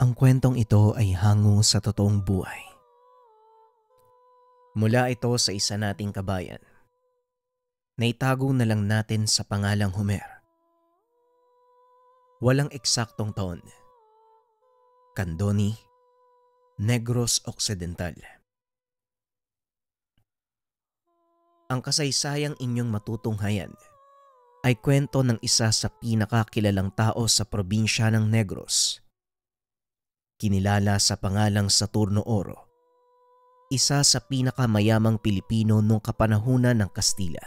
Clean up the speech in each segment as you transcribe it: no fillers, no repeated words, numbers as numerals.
Ang kwentong ito ay hango sa totoong buhay. Mula ito sa isa nating kabayan. Naitago na lang natin sa pangalang Homer. Walang eksaktong taon. Candoni, Negros Occidental. Ang kasaysayang inyong matutunghayan ay kwento ng isa sa pinakakilalang tao sa probinsya ng Negros. Kinilala sa pangalang Saturno Oro, isa sa pinakamayamang Pilipino noong kapanahunan ng Kastila.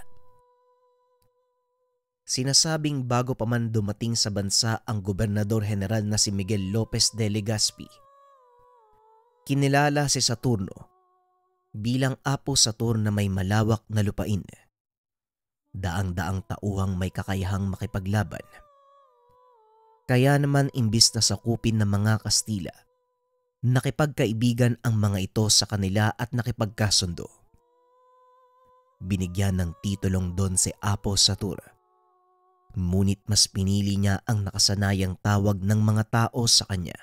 Sinasabing bago pa man dumating sa bansa ang gobernador general na si Miguel Lopez de Legazpi, kinilala si Saturno bilang Apo Saturn na may malawak na lupain, daang-daang tauhang may kakayahang makipaglaban. Kaya naman imbis na sakupin ng mga Kastila, nakipagkaibigan ang mga ito sa kanila at nakipagkasundo. Binigyan ng titulong Don si Apo Satur, ngunit mas pinili niya ang nakasanayang tawag ng mga tao sa kanya.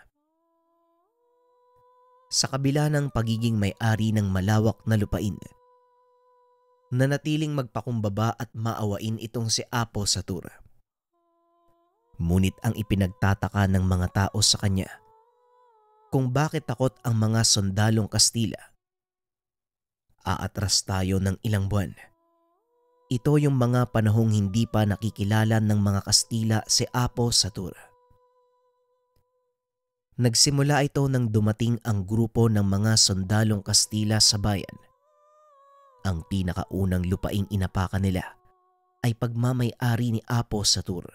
Sa kabila ng pagiging may-ari ng malawak na lupain, nanatiling magpakumbaba at maawain itong si Apo Satur. Ngunit ang ipinagtataka ng mga tao sa kanya kung bakit takot ang mga sundalong Kastila. Aatras tayo ng ilang buwan. Ito yung mga panahong hindi pa nakikilala ng mga Kastila si Apo Satur. Nagsimula ito nang dumating ang grupo ng mga sundalong Kastila sa bayan. Ang pinakaunang lupaing inapakan nila ay pagmamay-ari ni Apo Satur.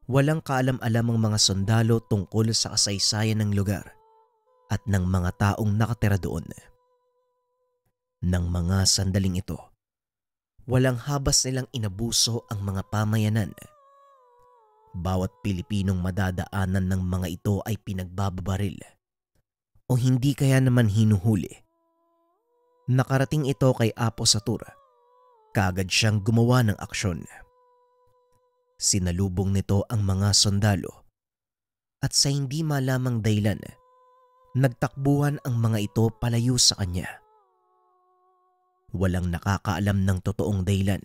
Walang kaalam-alam ang mga sundalo tungkol sa kasaysayan ng lugar at ng mga taong nakatira doon. Nang mga sandaling ito, walang habas nilang inabuso ang mga pamayanan. Bawat Pilipinong madadaanan ng mga ito ay pinagbababaril o hindi kaya naman hinuhuli. Nakarating ito kay Apo Satur, kaagad siyang gumawa ng aksyon. Sinalubong nito ang mga sundalo at sa hindi malamang dahilan, nagtakbuhan ang mga ito palayo sa kanya. Walang nakakaalam ng totoong dahilan,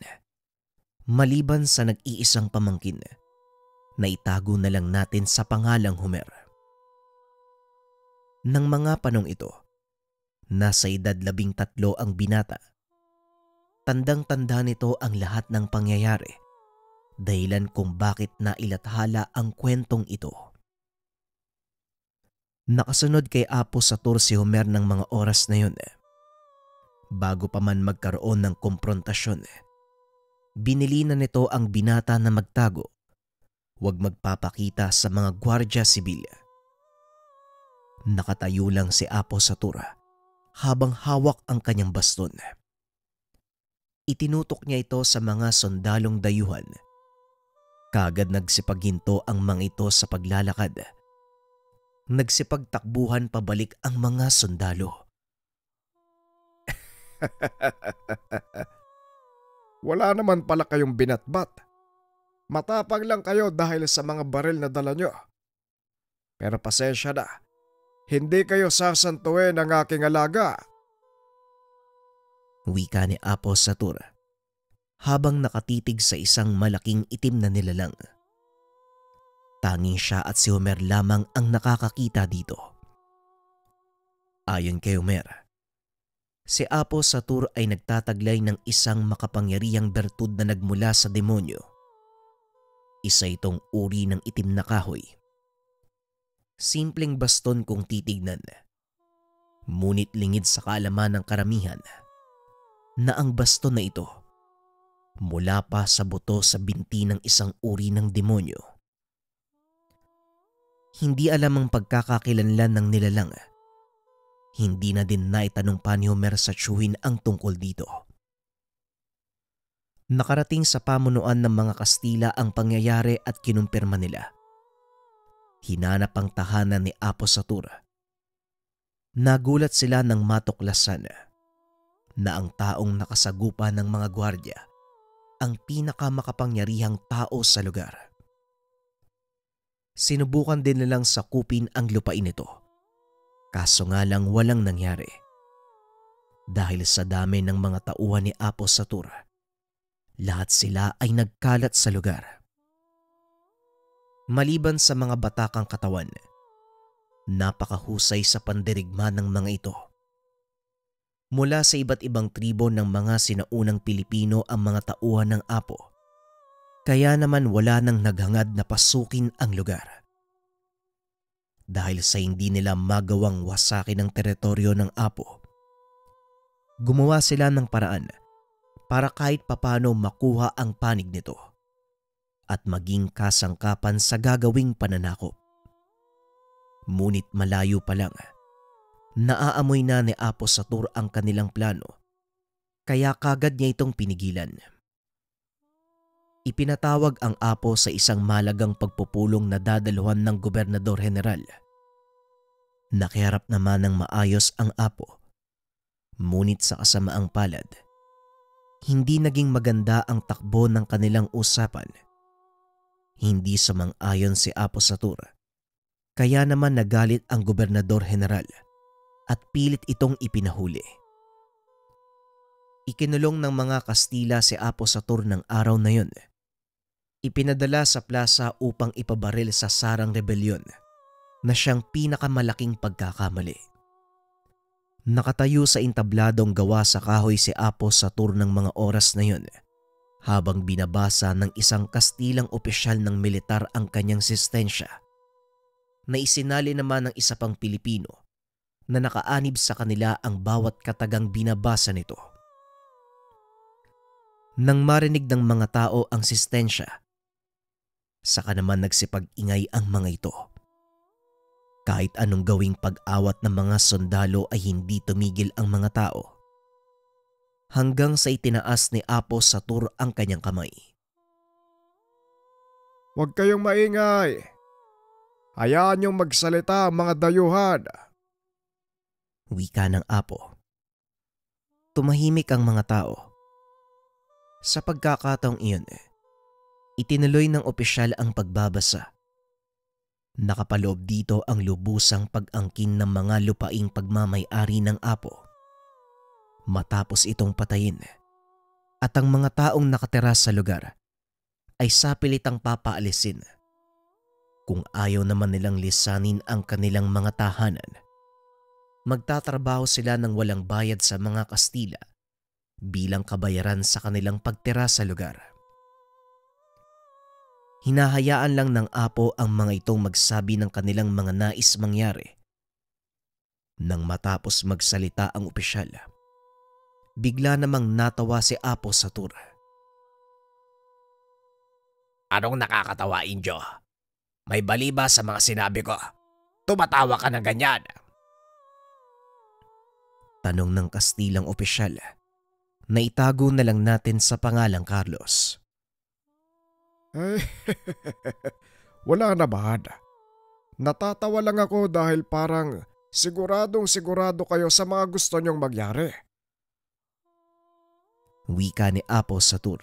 maliban sa nag-iisang pamangkin na itago na lang natin sa pangalang Homer. Nang mga panong ito, nasa edad 13 ang binata. Tandang-tanda nito ang lahat ng pangyayari, dahilan kung bakit nailathala ang kwentong ito. Nakasunod kay Apo Satur si Homer ng mga oras na yun. Bago pa man magkaroon ng komprontasyon, binili na nito ang binata na magtago, huwag magpapakita sa mga gwardya sibil. Nakatayo lang si Apo Satur habang hawak ang kanyang baston. Itinutok niya ito sa mga sundalong dayuhan. Kaagad nagsipaghinto ang mga ito sa paglalakad. Nagsipagtakbuhan pabalik ang mga sundalo. Wala naman pala kayong binatbat. Matapang lang kayo dahil sa mga baril na dala nyo. Pero pasensya na, hindi kayo sasantuin ng aking alaga. Wika ni Apo Satur habang nakatitig sa isang malaking itim na nilalang. Tanging siya at si Homer lamang ang nakakakita dito. Ayon kay Homer, si Apo Satur ay nagtataglay ng isang makapangyarihang bertud na nagmula sa demonyo. Isa itong uri ng itim na kahoy. Simpleng baston kung titignan, ngunit lingid sa kaalaman ng karamihan na ang baston na ito mula pa sa buto sa binti ng isang uri ng demonyo. Hindi alam ang pagkakakilanlan ng nilalang. Hindi na din naitanong pa ni Homer sa tiyuhin ang tungkol dito. Nakarating sa pamunuan ng mga Kastila ang pangyayari at kinumpirma nila. Hinanap ang tahanan ni Apo Satur. Nagulat sila nang matuklasan na ang taong nakasagupa ng mga gwardya ang pinakamakapangyarihang tao sa lugar. Sinubukan din nilang sakupin ang lupain nito. Kaso nga lang walang nangyari. Dahil sa dami ng mga tauhan ni Apo Satur, lahat sila ay nagkalat sa lugar. Maliban sa mga batakang katawan, napakahusay sa pandirigma ng mga ito. Mula sa iba't ibang tribo ng mga sinaunang Pilipino ang mga tauhan ng Apo, kaya naman wala nang naghangad na pasukin ang lugar. Dahil sa hindi nila magawang wasakin ang teritoryo ng Apo, gumawa sila ng paraan para kahit papano makuha ang panig nito at maging kasangkapan sa gagawing pananakop. Ngunit malayo pa lang, naaamoy na ni Apo Satur ang kanilang plano, kaya kagad niya itong pinigilan. Ipinatawag ang Apo sa isang malagang pagpupulong na dadaluhan ng Gobernador General. Nakiharap naman ng maayos ang Apo, ngunit sa kasamaang palad, hindi naging maganda ang takbo ng kanilang usapan. Hindi sumang-ayon si Apo Satur, kaya naman nagalit ang Gobernador General at pilit itong ipinahuli. Ikinulong ng mga Kastila si Apo Satur ng araw na yun. Ipinadala sa plaza upang ipabaril sa sarang rebelyon na siyang pinakamalaking pagkakamali. Nakatayo sa intabladong gawa sa kahoy si Apo Satur ng mga oras na yun habang binabasa ng isang Kastilang opisyal ng militar ang kanyang sentensya, na isinali naman ng isa pang Pilipino na nakaanib sa kanila ang bawat katagang binabasa nito. Nang marinig ng mga tao ang sentensya, saka naman nagsipag-ingay ang mga ito. Kahit anong gawing pag-awat ng mga sundalo ay hindi tumigil ang mga tao, hanggang sa itinaas ni Apo Satur ang kanyang kamay. Huwag kayong maingay. Hayaan niyong magsalita ang mga dayuhan. Wika ng Apo. Tumahimik ang mga tao. Sa pagkakataong iyon, itinuloy ng opisyal ang pagbabasa. Nakapaloob dito ang lubusang pag-angkin ng mga lupaing pagmamay-ari ng Apo. Matapos itong patayin, at ang mga taong nakatira sa lugar ay sapilitang papaalisin. Kung ayaw naman nilang lisanin ang kanilang mga tahanan, magtatrabaho sila ng walang bayad sa mga Kastila bilang kabayaran sa kanilang pagtira sa lugar. Hinahayaan lang ng Apo ang mga itong magsabi ng kanilang mga nais mangyari. Nang matapos magsalita ang opisyal, bigla namang natawa si Apo Satur. Anong nakakatawa, Injo? May bali ba sa mga sinabi ko? Tumatawa ka ng ganyan. Tanong ng Kastilang opisyal na itago na lang natin sa pangalang Carlos. Ay, wala naman. Natatawa lang ako dahil parang siguradong sigurado kayo sa mga gusto niyong magyari. Wika ni Apo Satur.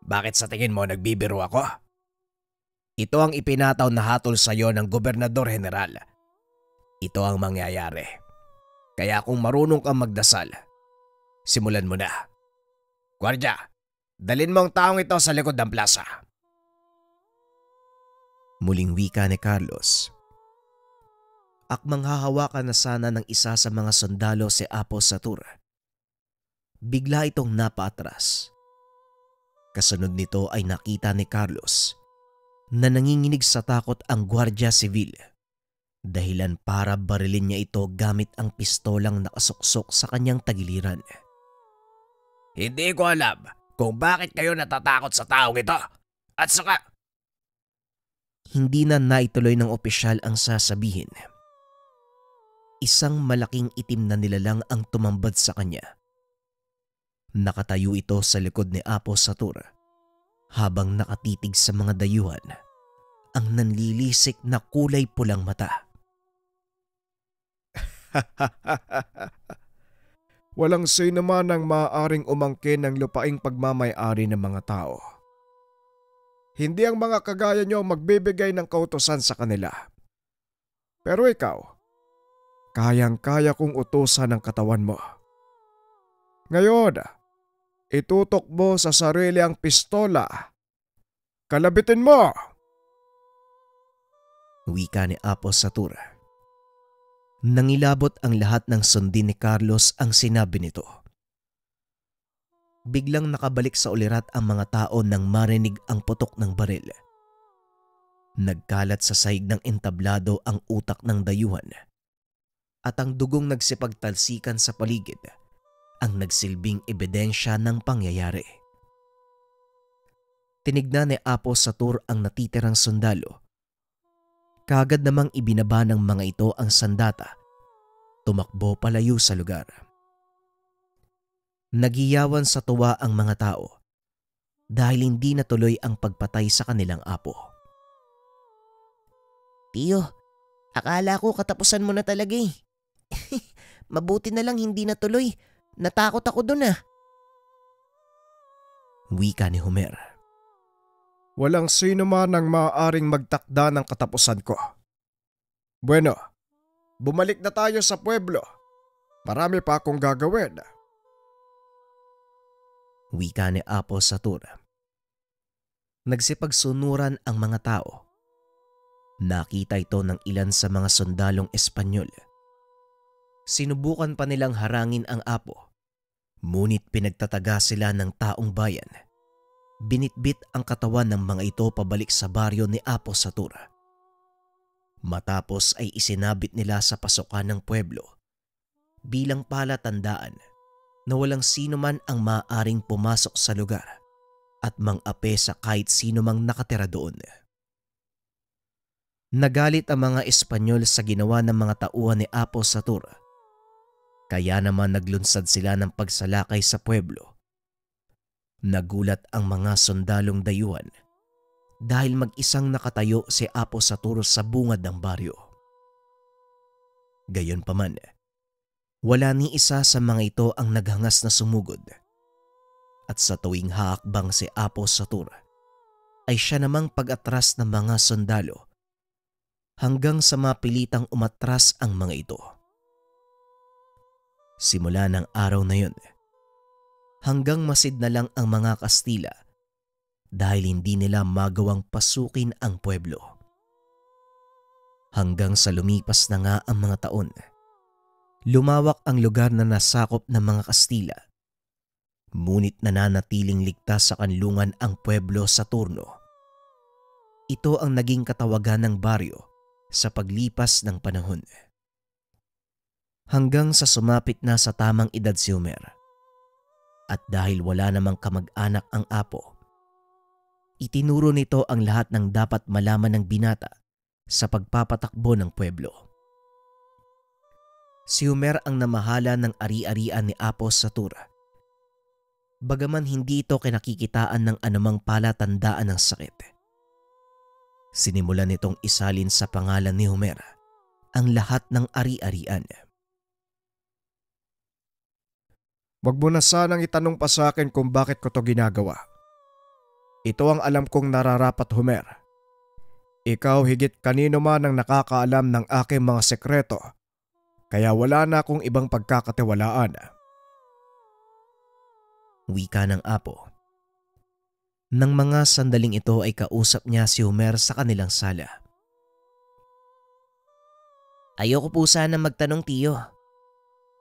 Bakit sa tingin mo nagbibiro ako? Ito ang ipinataw na hatol sa iyo ng Gobernador General. Ito ang mangyayari. Kaya kung marunong kang magdasal, simulan mo na. Gwardiya, dalin mo ang taong ito sa likod ng plaza. Muling wika ni Carlos. Akmang hahawakan na sana ng isa sa mga sundalo si Apo Satur. Bigla itong napaatras. Kasunod nito ay nakita ni Carlos na nanginginig sa takot ang Gwardiya Sibil, dahilan para barilin niya ito gamit ang pistolang nakasuksok sa kanyang tagiliran. Hindi ko alam kung bakit kayo natatakot sa taong ito. At saka, hindi na naituloy ng opisyal ang sasabihin. Isang malaking itim na nilalang ang tumambad sa kanya. Nakatayo ito sa likod ni Apo Satur habang nakatitig sa mga dayuhan ang nanlilisik na kulay pulang mata. Walang sino man ang maaaring umangkin ng lupaing pagmamay-ari ng mga tao. Hindi ang mga kagaya nyo ang magbibigay ng kautusan sa kanila. Pero ikaw, kayang-kaya kong utusan ang katawan mo. Ngayon, itutok mo sa sarili ang pistola. Kalabitin mo! Wika ni Apo Satur. Nangilabot ang lahat ng sundin ni Carlos ang sinabi nito. Biglang nakabalik sa ulirat ang mga tao nang marinig ang putok ng baril. Nagkalat sa sahig ng entablado ang utak ng dayuhan at ang dugong nagsipagtalsikan sa paligid ang nagsilbing ebidensya ng pangyayari. Tinignan ni Apo Satur ang natitirang sundalo. Kaagad namang ibinaba ng mga ito ang sandata. Tumakbo palayo sa lugar. Nagiyawan sa tuwa ang mga tao dahil hindi natuloy ang pagpatay sa kanilang apo. Tiyo, akala ko katapusan mo na talaga eh. Mabuti na lang hindi natuloy. Natakot ako dun ah. Wika ni Homer. Walang sino man ang maaaring magtakda ng katapusan ko. Bueno, bumalik na tayo sa pueblo. Marami pa akong gagawin. Wika ni Apo Satur. Nagsipagsunuran ang mga tao. Nakita ito ng ilan sa mga sundalong Espanyol. Sinubukan pa nilang harangin ang apo, ngunit pinagtataga sila ng taong bayan. Binitbit ang katawan ng mga ito pabalik sa baryo ni Apo Satur. Matapos ay isinabit nila sa pasukan ng pueblo bilang palatandaan na walang sino man ang maaaring pumasok sa lugar at mang-ape sa kahit sino mang nakatira doon. Nagalit ang mga Espanyol sa ginawa ng mga tauhan ni Apo Satur. Kaya naman naglunsad sila ng pagsalakay sa pueblo. Nagulat ang mga sundalong dayuhan dahil mag-isang nakatayo si Apo Satur sa bungad ng baryo. Gayunpaman, wala ni isa sa mga ito ang naghangas na sumugod. At sa tuwing haakbang si Apo Satur, ay siya namang pag-atras ng mga sundalo hanggang sa mapilitang umatras ang mga ito. Simula ng araw na yun, hanggang masid na lang ang mga Kastila dahil hindi nila magawang pasukin ang pueblo. Hanggang sa lumipas na nga ang mga taon, lumawak ang lugar na nasakop ng mga Kastila, ngunit nananatiling ligtas sa kanlungan ang pueblo sa turno. Ito ang naging katawagan ng baryo sa paglipas ng panahon. Hanggang sa sumapit na sa tamang edad si Homer. At dahil wala namang kamag-anak ang apo, itinuro nito ang lahat ng dapat malaman ng binata sa pagpapatakbo ng pueblo. Si Homer ang namahala ng ari-arian ni Apo Satur. Bagaman hindi ito kinakikitaan ng anumang palatandaan ng sakit. Sinimulan nitong isalin sa pangalan ni Homer ang lahat ng ari-arian. Wag mo na sanang itanong pa sa akin kung bakit ko to ginagawa. Ito ang alam kong nararapat, Homer. Ikaw higit kanino man ang nakakaalam ng aking mga sekreto, kaya wala na akong ibang pagkakatiwalaan. Wika ng apo. Nang mga sandaling ito ay kausap niya si Homer sa kanilang sala. Ayoko po sana magtanong, tiyo.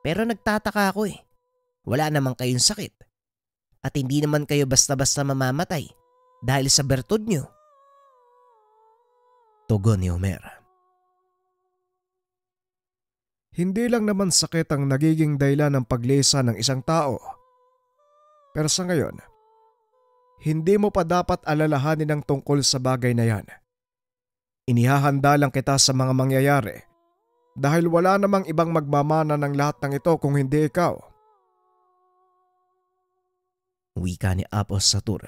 Pero nagtataka ako eh. Wala naman kayong sakit. At hindi naman kayo basta-basta mamamatay dahil sa bertud nyo. Tugon ni Homer. Hindi lang naman sakit ang nagiging dahilan ng paglisa ng isang tao. Pero sa ngayon, hindi mo pa dapat alalahanin ang tungkol sa bagay na yan. Inihahanda lang kita sa mga mangyayari dahil wala namang ibang magmamana ng lahat ng ito kung hindi ikaw. Wika ni Apo Satur.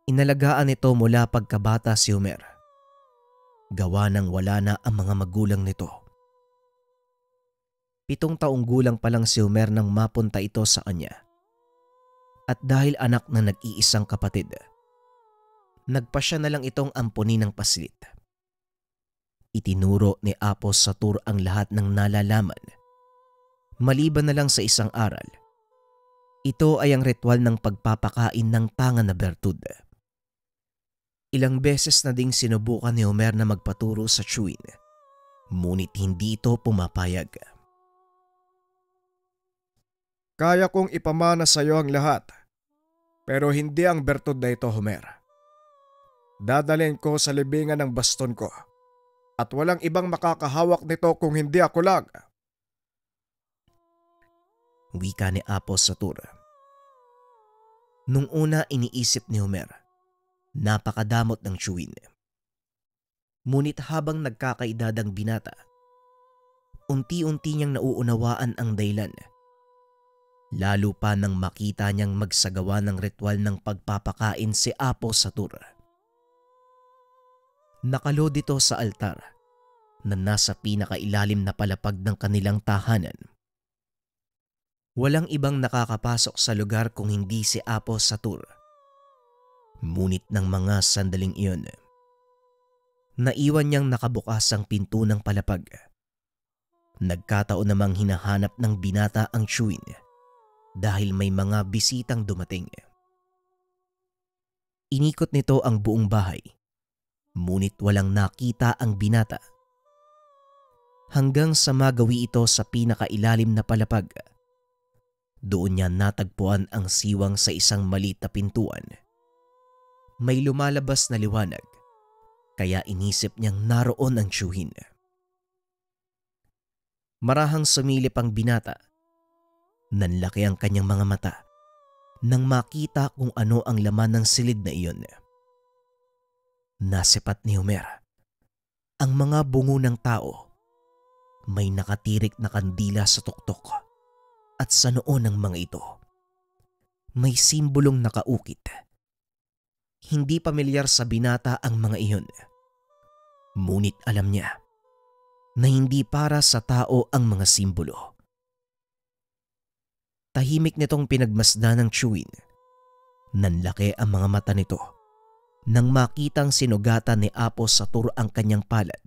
Inalagaan nito mula pagkabata si Homer. Gawa ng wala na ang mga magulang nito. 7 taong gulang pa lang si Homer nang mapunta ito sa kanya. At dahil anak ng nag-iisang kapatid, Nagpasya na lang itong ampunin ng paslit. Itinuro ni Apos Satur ang lahat ng nalalaman. Maliban na lang sa isang aral. Ito ay ang ritual ng pagpapakain ng tanga na bertud. Ilang beses na ding sinubukan ni Homer na magpaturo sa chewin, ngunit hindi ito pumapayag. Kaya kong ipamana sa iyo ang lahat, pero hindi ang bertud na ito, Homer. Dadalhin ko sa libingan ng baston ko at walang ibang makakahawak nito kung hindi ako lang. Wika ni Apos Satur. Nung una iniisip ni Homer, napakadamot ng chewin. Ngunit habang nagkakaedad ang binata, unti-unti niyang nauunawaan ang dahilan. Lalo pa nang makita niyang magsagawa ng ritual ng pagpapakain si Apos Satur. Nakalood ito sa altar na nasa pinakailalim na palapag ng kanilang tahanan. Walang ibang nakakapasok sa lugar kung hindi si Apos Satur. Ngunit ng mga sandaling iyon, naiwan niyang nakabukas ang pinto ng palapag. Nagkataon namang hinahanap ng binata ang chewin dahil may mga bisitang dumating. Inikot nito ang buong bahay, ngunit walang nakita ang binata. Hanggang sa magawi ito sa pinakailalim na palapag. Doon niya natagpuan ang siwang sa isang maliit na pintuan. May lumalabas na liwanag, kaya inisip niyang naroon ang chewin. Marahang sumilip ang binata. Nanlaki ang kanyang mga mata nang makita kung ano ang laman ng silid na iyon. Nasipat ni Homer. Ang mga bungo ng tao, may nakatirik na kandila sa tuktok at sa noo ng mga ito. May simbolong nakaukit. Hindi pamilyar sa binata ang mga iyon. Ngunit alam niya na hindi para sa tao ang mga simbolo. Tahimik nitong pinagmasdan ng chewin. Nanlaki ang mga mata nito nang makitang sinugatan ni Apos Satur ang kanyang palad.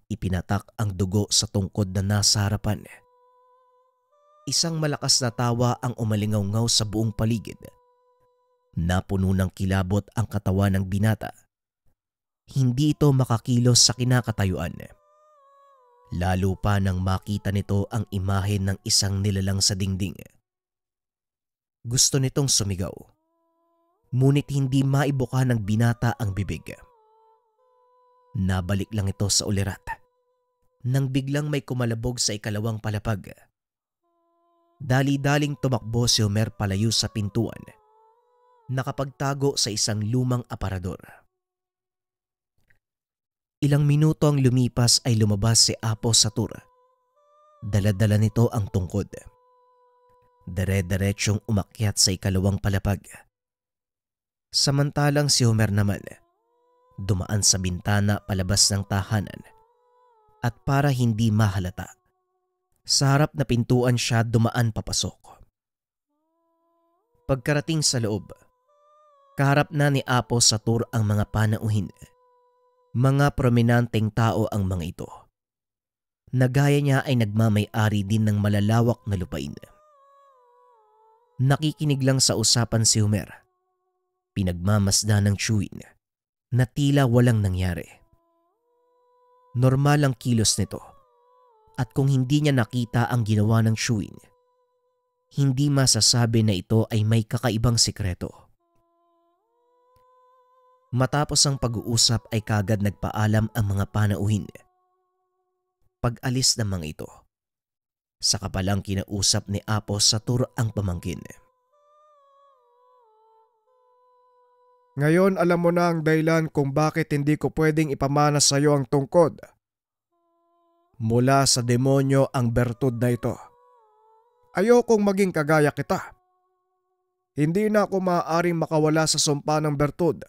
Ipinatak ang dugo sa tungkod na nasa harapan. Isang malakas na tawa ang umalingaw-ngaw sa buong paligid. Napuno ng kilabot ang katawan ng binata. Hindi ito makakilos sa kinakatayuan. Lalo pa nang makita nito ang imahe ng isang nilalang sa dingding. Gusto nitong sumigaw, ngunit hindi maibuka ng binata ang bibig. Nabalik lang ito sa ulirat nang biglang may kumalabog sa ikalawang palapag. Dali-daling tumakbo si Homer palayo sa pintuan, nakapagtago sa isang lumang aparador. Ilang minuto ang lumipas ay lumabas si Apos Satur. Dala-dala nito ang tungkod. Dire-diretsyong umakyat sa ikalawang palapag. Samantalang si Homer naman, dumaan sa bintana palabas ng tahanan at para hindi mahalata, sa harap na pintuan siya dumaan papasok. Pagkarating sa loob, kaharap na ni Apos Satur ang mga panauhin. Mga prominenteng tao ang mga ito. Nagaya niya ay nagmamay-ari din ng malalawak na lupain. Nakikinig lang sa usapan si Homer. Pinagmamasdan ng chewin na tila walang nangyari. Normal ang kilos nito at kung hindi niya nakita ang ginawa ng chewin, hindi masasabi na ito ay may kakaibang sikreto. Matapos ang pag-uusap ay kagad nagpaalam ang mga panauhin. Pag-alis ng mga ito, saka palang kinausap ni Apos Satur ang pamangkin. Ngayon alam mo na ang dahilan kung bakit hindi ko pwedeng ipamana sa iyo ang tungkod. Mula sa demonyo ang bertud na ito. Ayokong maging kagaya kita. Hindi na ako maaaring makawala sa sumpa ng bertud.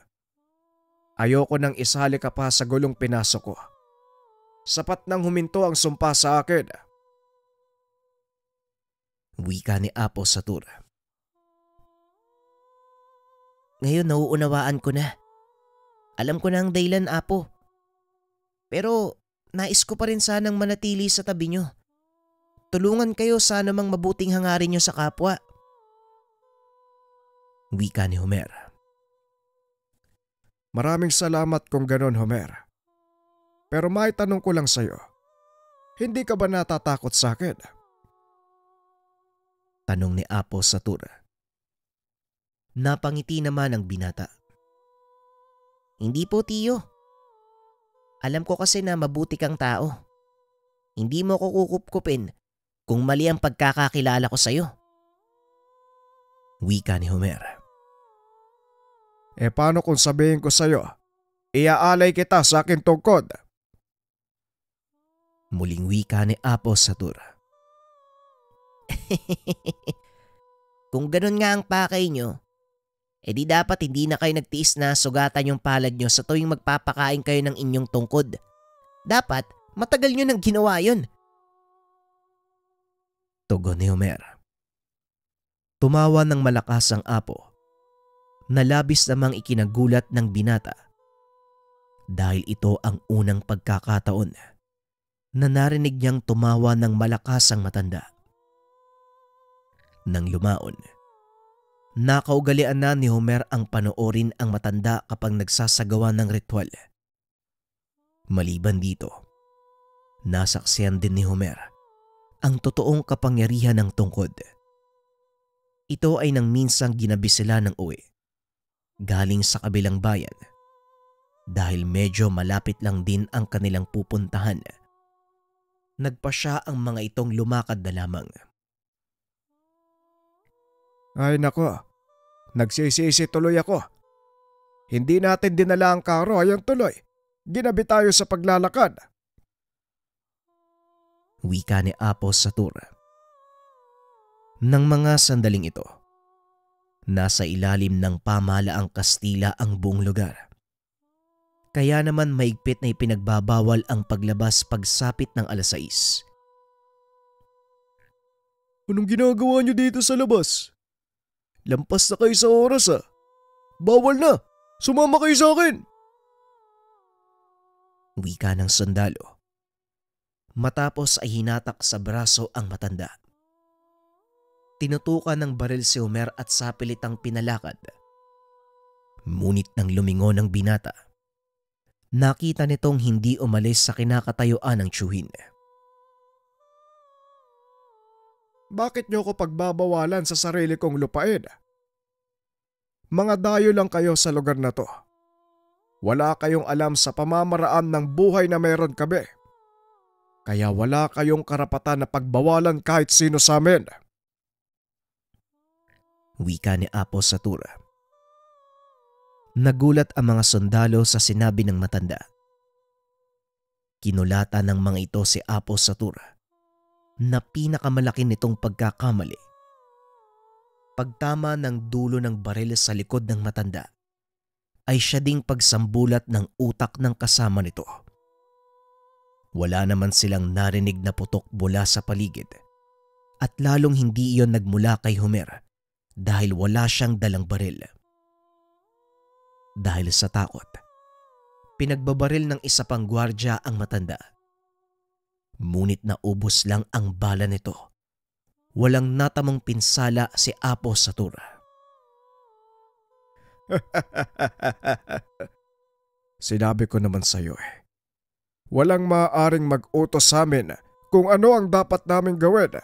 Ayoko nang isali ka pa sa gulong pinasok ko. Sapat nang huminto ang sumpa sa akin. Wika ni Apos Satur. Ngayon nauunawaan ko na Alam ko na ang dahilan, Apo. Pero nais ko pa rin sanang manatili sa tabi nyo. Tulungan kayo sa anumang mabuting hangarin nyo sa kapwa. Wika ni Homer. Maraming salamat kung ganon, Homer. Pero may tanong ko lang sa'yo. Hindi ka ba natatakot sa akin? Tanong ni Apo Satur. Napangiti naman ang binata. Hindi po, tiyo. Alam ko kasi na mabuti kang tao. Hindi mo ko kukupkupin kung mali ang pagkakakilala ko sa'yo. Wika ni Homer. Paano kung sabihin ko sa'yo, iaalay kita sa aking tungkod? Muling wika ni Apo Satur. Kung ganun nga ang pakay nyo, di dapat hindi na kayo nagtiis na sugatan yung palad nyo sa tuwing magpapakain kayo ng inyong tungkod. Dapat matagal nyo nang ginawa yun. Tugon ni Homer. Tumawa ng malakas ang Apo na labis namang ikinagulat ng binata dahil ito ang unang pagkakataon na narinig niyang tumawa ng malakas ang matanda. Nang lumaon, nakaugalian na ni Homer ang panoorin ang matanda kapag nagsasagawa ng ritual. Maliban dito, nasaksihan din ni Homer ang totoong kapangyarihan ng tungkod. Ito ay nang minsang ginabi sila ng uwi galing sa kabilang bayan dahil medyo malapit lang din ang kanilang pupuntahan. Nagpasya ang mga itong lumakad na lamang. Ay nako, nagsisisi tuloy ako. Hindi natin dinala ang karo, ayun tuloy. Ginabi tayo sa paglalakad. Wika ni Apo Satur. Nang mga sandaling ito, nasa ilalim ng pamahalaang Kastila ang buong lugar. Kaya naman maigpit na ipinagbabawal ang paglabas pagsapit ng 6:00. Anong ginagawa niyo dito sa labas? Lampas na kayo sa oras Bawal na! Sumama kayo sa akin! Wika ng sundalo. Matapos ay hinatak sa braso ang matanda. Tinutukan ng baril si Homer at sapilitang pinalakad. Ngunit nang lumingon ang binata, nakita nitong hindi umalis sa kinakatayuan ng tiyuhin. Bakit niyo ko pagbabawalan sa sarili kong lupain? Mga dayo lang kayo sa lugar na to. Wala kayong alam sa pamamaraan ng buhay na meron kami. Kaya wala kayong karapatan na pagbawalan kahit sino sa amin. Wika ni Apo Satur. Nagulat ang mga sundalo sa sinabi ng matanda. Kinulata ng mga ito si Apo Satur na pinakamalaki nitong pagkakamali. Pagtama ng dulo ng baril sa likod ng matanda, ay siya ding pagsambulat ng utak ng kasama nito. Wala naman silang narinig na putok mula sa paligid at lalong hindi iyon nagmula kay Homer dahil wala siyang dalang baril. Dahil sa takot, pinagbabaril ng isa pang gwardya ang matanda. Ngunit naubos lang ang bala nito. Walang natamang pinsala si Apo Satur. Sinabi ko naman sa iyo walang maaaring mag-utos sa amin kung ano ang dapat namin gawin.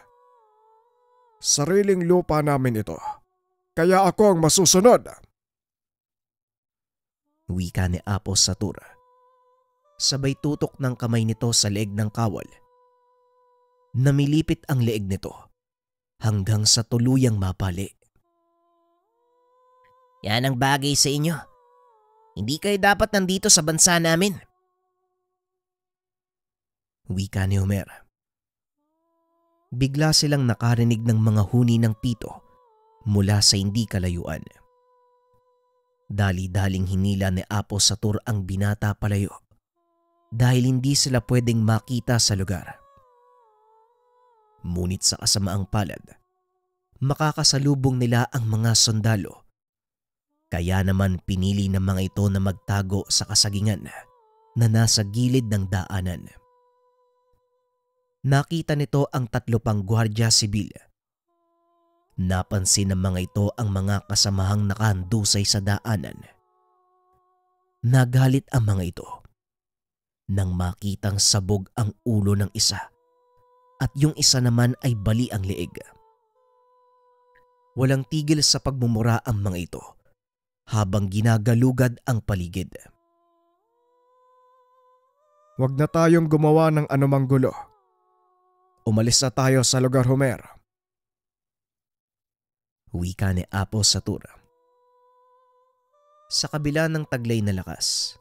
Sariling lupa namin ito, kaya ako ang masusunod. Wika ni Apo Satur. Sabay tutok ng kamay nito sa leeg ng kawal. Namilipit ang leeg nito hanggang sa tuluyang mapali. Yan ang bagay sa inyo. Hindi kayo dapat nandito sa bansa namin. Wika ni Homer. Bigla silang nakarinig ng mga huni ng pito mula sa hindi kalayuan. Dali-daling hinila ni Apo Satur ang binata palayo dahil hindi sila pwedeng makita sa lugar. Ngunit sa kasamaang palad, makakasalubong nila ang mga sundalo. Kaya naman pinili ng mga ito na magtago sa kasagingan na nasa gilid ng daanan. Nakita nito ang 3 pang gwardiya sibil. Napansin ng mga ito ang mga kasamahang nakahandusay sa daanan. Nagalit ang mga ito nang makitang sabog ang ulo ng isa at yung isa naman ay bali ang leeg. Walang tigil sa pagmumura ang mga ito habang ginagalugad ang paligid. Huwag na tayong gumawa ng anumang gulo. Umalis na tayo sa lugar, Homer. Wika ni Apo Satur. Sa kabila ng taglay na lakas,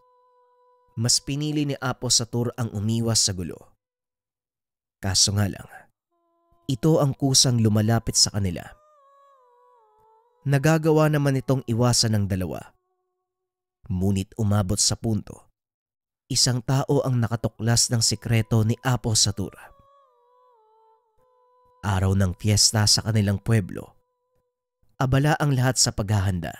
mas pinili ni Apo Satur ang umiwas sa gulo. Kaso nga lang, ito ang kusang lumalapit sa kanila. Nagagawa naman itong iwasan ng dalawa. Ngunit umabot sa punto, isang tao ang nakatuklas ng sikreto ni Apo Satur. Araw ng fiesta sa kanilang pueblo, abala ang lahat sa paghahanda.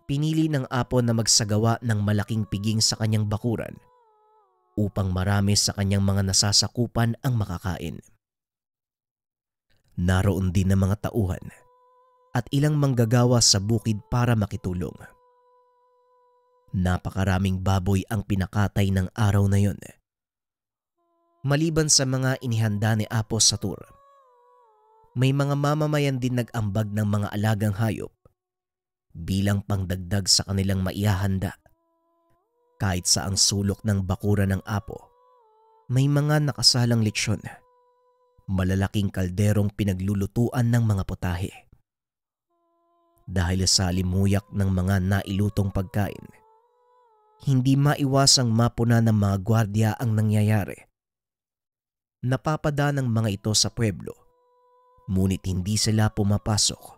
Pinili ng Apo na magsagawa ng malaking piging sa kanyang bakuran upang marami sa kanyang mga nasasakupan ang makakain. Naroon din ang mga tauhan at ilang manggagawa sa bukid para makitulong. Napakaraming baboy ang pinakatay ng araw na yon. Maliban sa mga inihanda ni Apo Satur, may mga mamamayan din nag-ambag ng mga alagang hayop bilang pangdagdag sa kanilang maihahanda. Kahit sa ang sulok ng bakuran ng Apo, may mga nakasalang lechon, malalaking kalderong pinaglulutuan ng mga putahe. Dahil sa limuyak ng mga nailutong pagkain, hindi maiwasang mapuna ng mga gwardiya ang nangyayari. Napapada ng mga ito sa pueblo, ngunit hindi sila pumapasok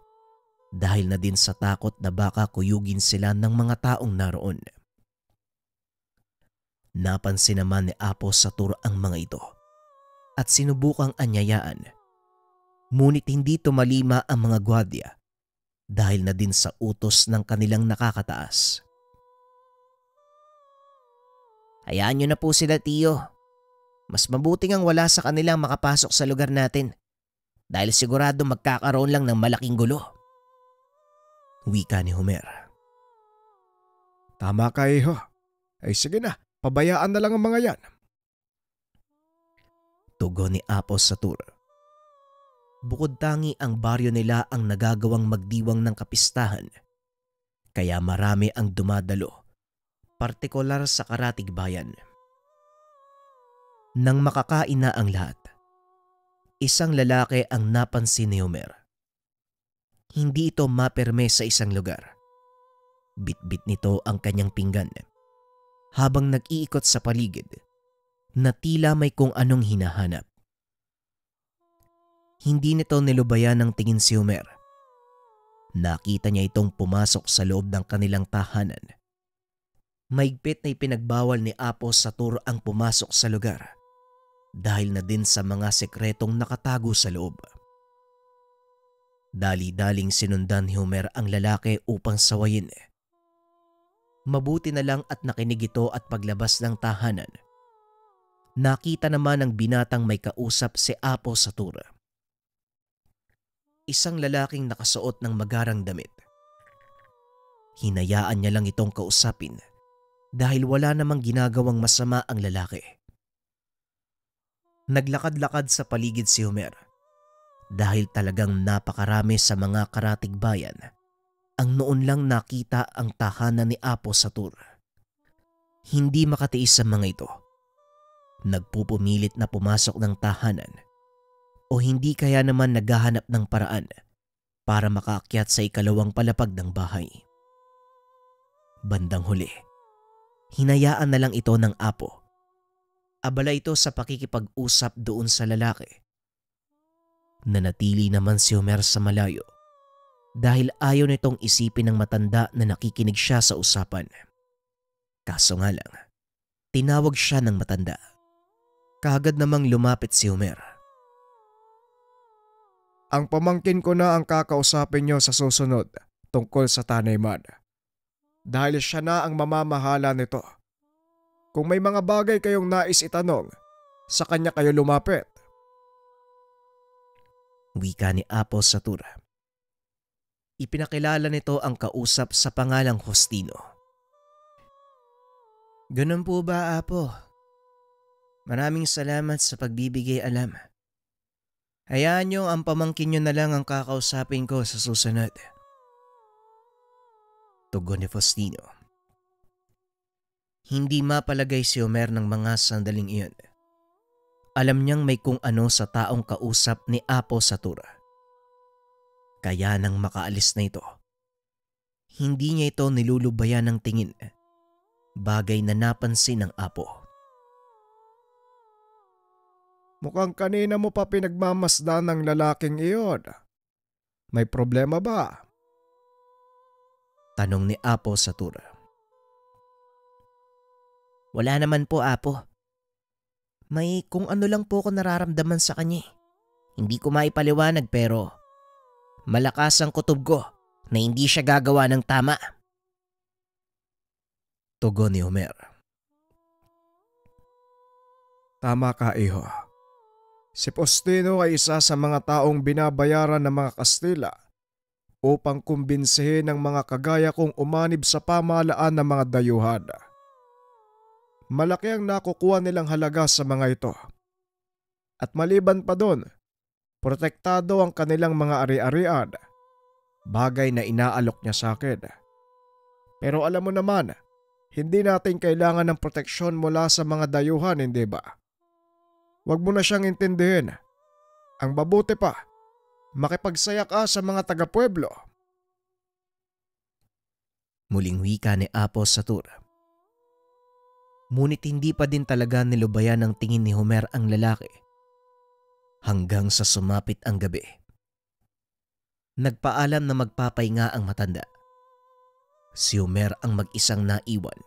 dahil na din sa takot na baka kuyugin sila ng mga taong naroon. Napansin naman ni Apo Satur ang mga ito at sinubukang anyayaan, ngunit hindi tumalima ang mga gwardiya dahil na din sa utos ng kanilang nakakataas. Hayaan nyo na po sila, Tiyo. Mas mabuting ang wala sa kanilang makapasok sa lugar natin dahil sigurado magkakaroon lang ng malaking gulo. Wika ni Homer. Tama ka, Iho. Ay sige na, pabayaan na lang ang mga yan. Tugon ni Apo Satur. Bukod tangi ang baryo nila ang nagagawang magdiwang ng kapistahan, kaya marami ang dumadalo, partikular sa Karatig Bayan. Nang makakain na ang lahat, isang lalaki ang napansin ni Homer. Hindi ito maperme sa isang lugar. Bitbit nito ang kanyang pinggan habang nag-iikot sa paligid na tila may kung anong hinahanap. Hindi nito nilubayan ng tingin si Homer. Nakita niya itong pumasok sa loob ng kanilang tahanan. Maigpit na ipinagbawal ni Apo Satur ang pumasok sa lugar dahil na din sa mga sekretong nakatago sa loob. Dali-daling sinundan ni Homer ang lalaki upang sawayin. Mabuti na lang at nakinig ito at paglabas ng tahanan. Nakita naman ng binatang may kausap si Apo Satur. Isang lalaking nakasuot ng magarang damit. Hinayaan niya lang itong kausapin dahil wala namang ginagawang masama ang lalaki. Naglakad-lakad sa paligid si Homer dahil talagang napakarami sa mga Karatig Bayan ang noon lang nakita ang tahanan ni Apo Satur. Hindi makatiis sa mga ito. Nagpupumilit na pumasok ng tahanan o hindi kaya naman naghahanap ng paraan para makaakyat sa ikalawang palapag ng bahay. Bandang huli, hinayaan na lang ito ng Apo. Abala ito sa pakikipag-usap doon sa lalaki. Nanatili naman si Homer sa malayo dahil ayaw nitong isipin ng matanda na nakikinig siya sa usapan. Kaso nga lang, tinawag siya ng matanda. Kaagad namang lumapit si Homer. Ang pamangkin ko na ang kakausapin nyo sa susunod, tungkol sa taniman. Dahil siya na ang mamamahala nito. Kung may mga bagay kayong nais itanong, sa kanya kayo lumapit. Wika ni Apo Satura. Ipinakilala nito ang kausap sa pangalang Justino. Ganun po ba, Apo? Maraming salamat sa pagbibigay alam. Hayaan niyo ang pamangkin niyo na lang ang kakausapin ko sa susunod. Tugon ni Faustino. Hindi mapalagay si Homer ng mga sandaling iyon. Alam niyang may kung ano sa taong kausap ni Apo Satura. Kaya nang makaalis na ito, hindi niya ito nilulubayan ng tingin, bagay na napansin ng Apo. Mukhang kanina mo pa pinagmamasdan ng lalaking iyon. May problema ba? Tanong ni Apo Satura. Wala naman po, Apo. May kung ano lang po ako nararamdaman sa kanya. Hindi ko maipaliwanag pero malakas ang kutob ko na hindi siya gagawa ng tama. Tugon ni Homer. Tama ka, iho. Si Faustino ay isa sa mga taong binabayaran ng mga Kastila upang kumbinsihin ng mga kagaya kong umanib sa pamahalaan ng mga dayuhan. Malaki ang nakukuha nilang halaga sa mga ito. At maliban pa doon, protektado ang kanilang mga ari-arian, bagay na inaalok niya sa akin. Pero alam mo naman, hindi natin kailangan ng proteksyon mula sa mga dayuhan, hindi ba? Huwag mo na siyang intindihin. Ang mabuti pa, makipagsaya ka sa mga taga-pueblo. Muling wika ni Apo Satura. Ngunit hindi pa din talaga nilubayan ng tingin ni Homer ang lalaki. Hanggang sa sumapit ang gabi. Nagpaalam na magpapahinga ang matanda. Si Homer ang mag-isang naiwan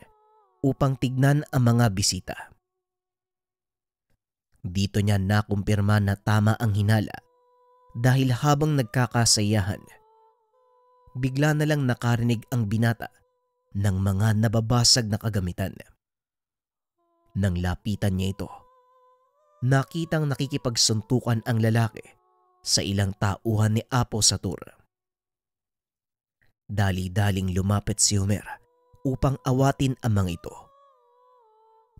upang tignan ang mga bisita. Dito niya nakumpirma na tama ang hinala dahil habang nagkakasayahan, bigla na lang nakarinig ang binata ng mga nababasag na kagamitan. Nang lapitan niya ito, nakitang nakikipagsuntukan ang lalaki sa ilang tauhan ni Apo Satura. Dali-daling lumapit si Homer upang awatin ang mga ito.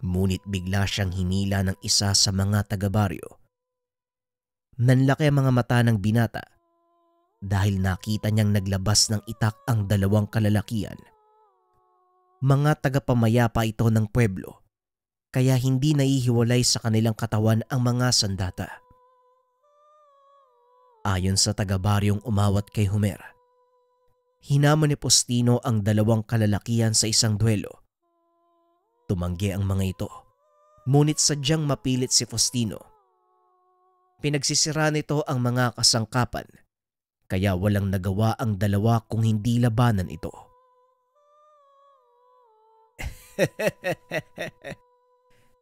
Ngunit bigla siyang hinila ng isa sa mga taga-baryo. Nanlaki ang mga mata ng binata dahil nakita niyang naglabas ng itak ang dalawang kalalakian. Mga taga-pamayapa ito ng pueblo. Kaya hindi naihiwalay sa kanilang katawan ang mga sandata. Ayon sa taga-baryong umawat kay Homer, hinamon ni Faustino ang dalawang kalalakian sa isang duelo. Tumanggi ang mga ito, ngunit sadyang mapilit si Faustino. Pinagsisira nito ang mga kasangkapan, kaya walang nagawa ang dalawa kung hindi labanan ito.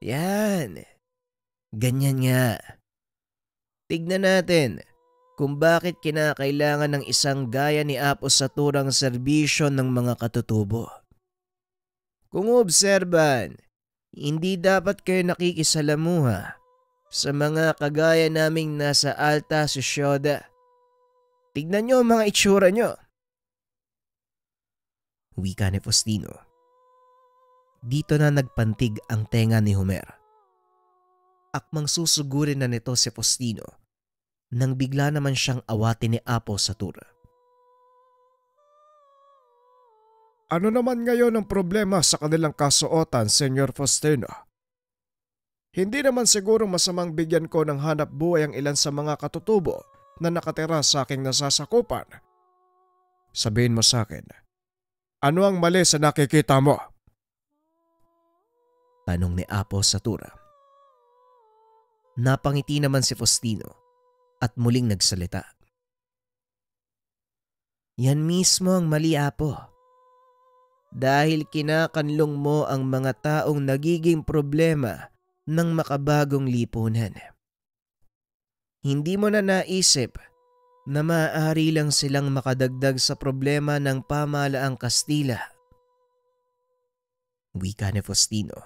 Yan. Ganyan nga. Tignan natin kung bakit kinakailangan ng isang gaya ni Apo Saturang serbisyo ng mga katutubo. Kung obserban, hindi dapat kayo nakikisalamuha sa mga kagaya naming nasa alta sosyoda. Tignan nyo ang mga itsura nyo. Wika ni Faustino. Dito na nagpantig ang tenga ni Homer. Akmang susugurin na nito si Faustino nang bigla naman siyang awatin ni Apo Satura. Ano naman ngayon ang problema sa kanilang kasuotan, Senyor Faustino? Hindi naman siguro masamang bigyan ko ng hanap buhay ang ilan sa mga katutubo na nakatira sa aking nasasakupan. Sabihin mo sa akin, ano ang mali sa nakikita mo? Tanong ni Apo Satura. Napangiti naman si Faustino at muling nagsalita. Yan mismo ang mali, Apo. Dahil kinakanlong mo ang mga taong nagiging problema ng makabagong lipunan. Hindi mo na naisip na maaari lang silang makadagdag sa problema ng pamahalaang Kastila. Wika ni Faustino.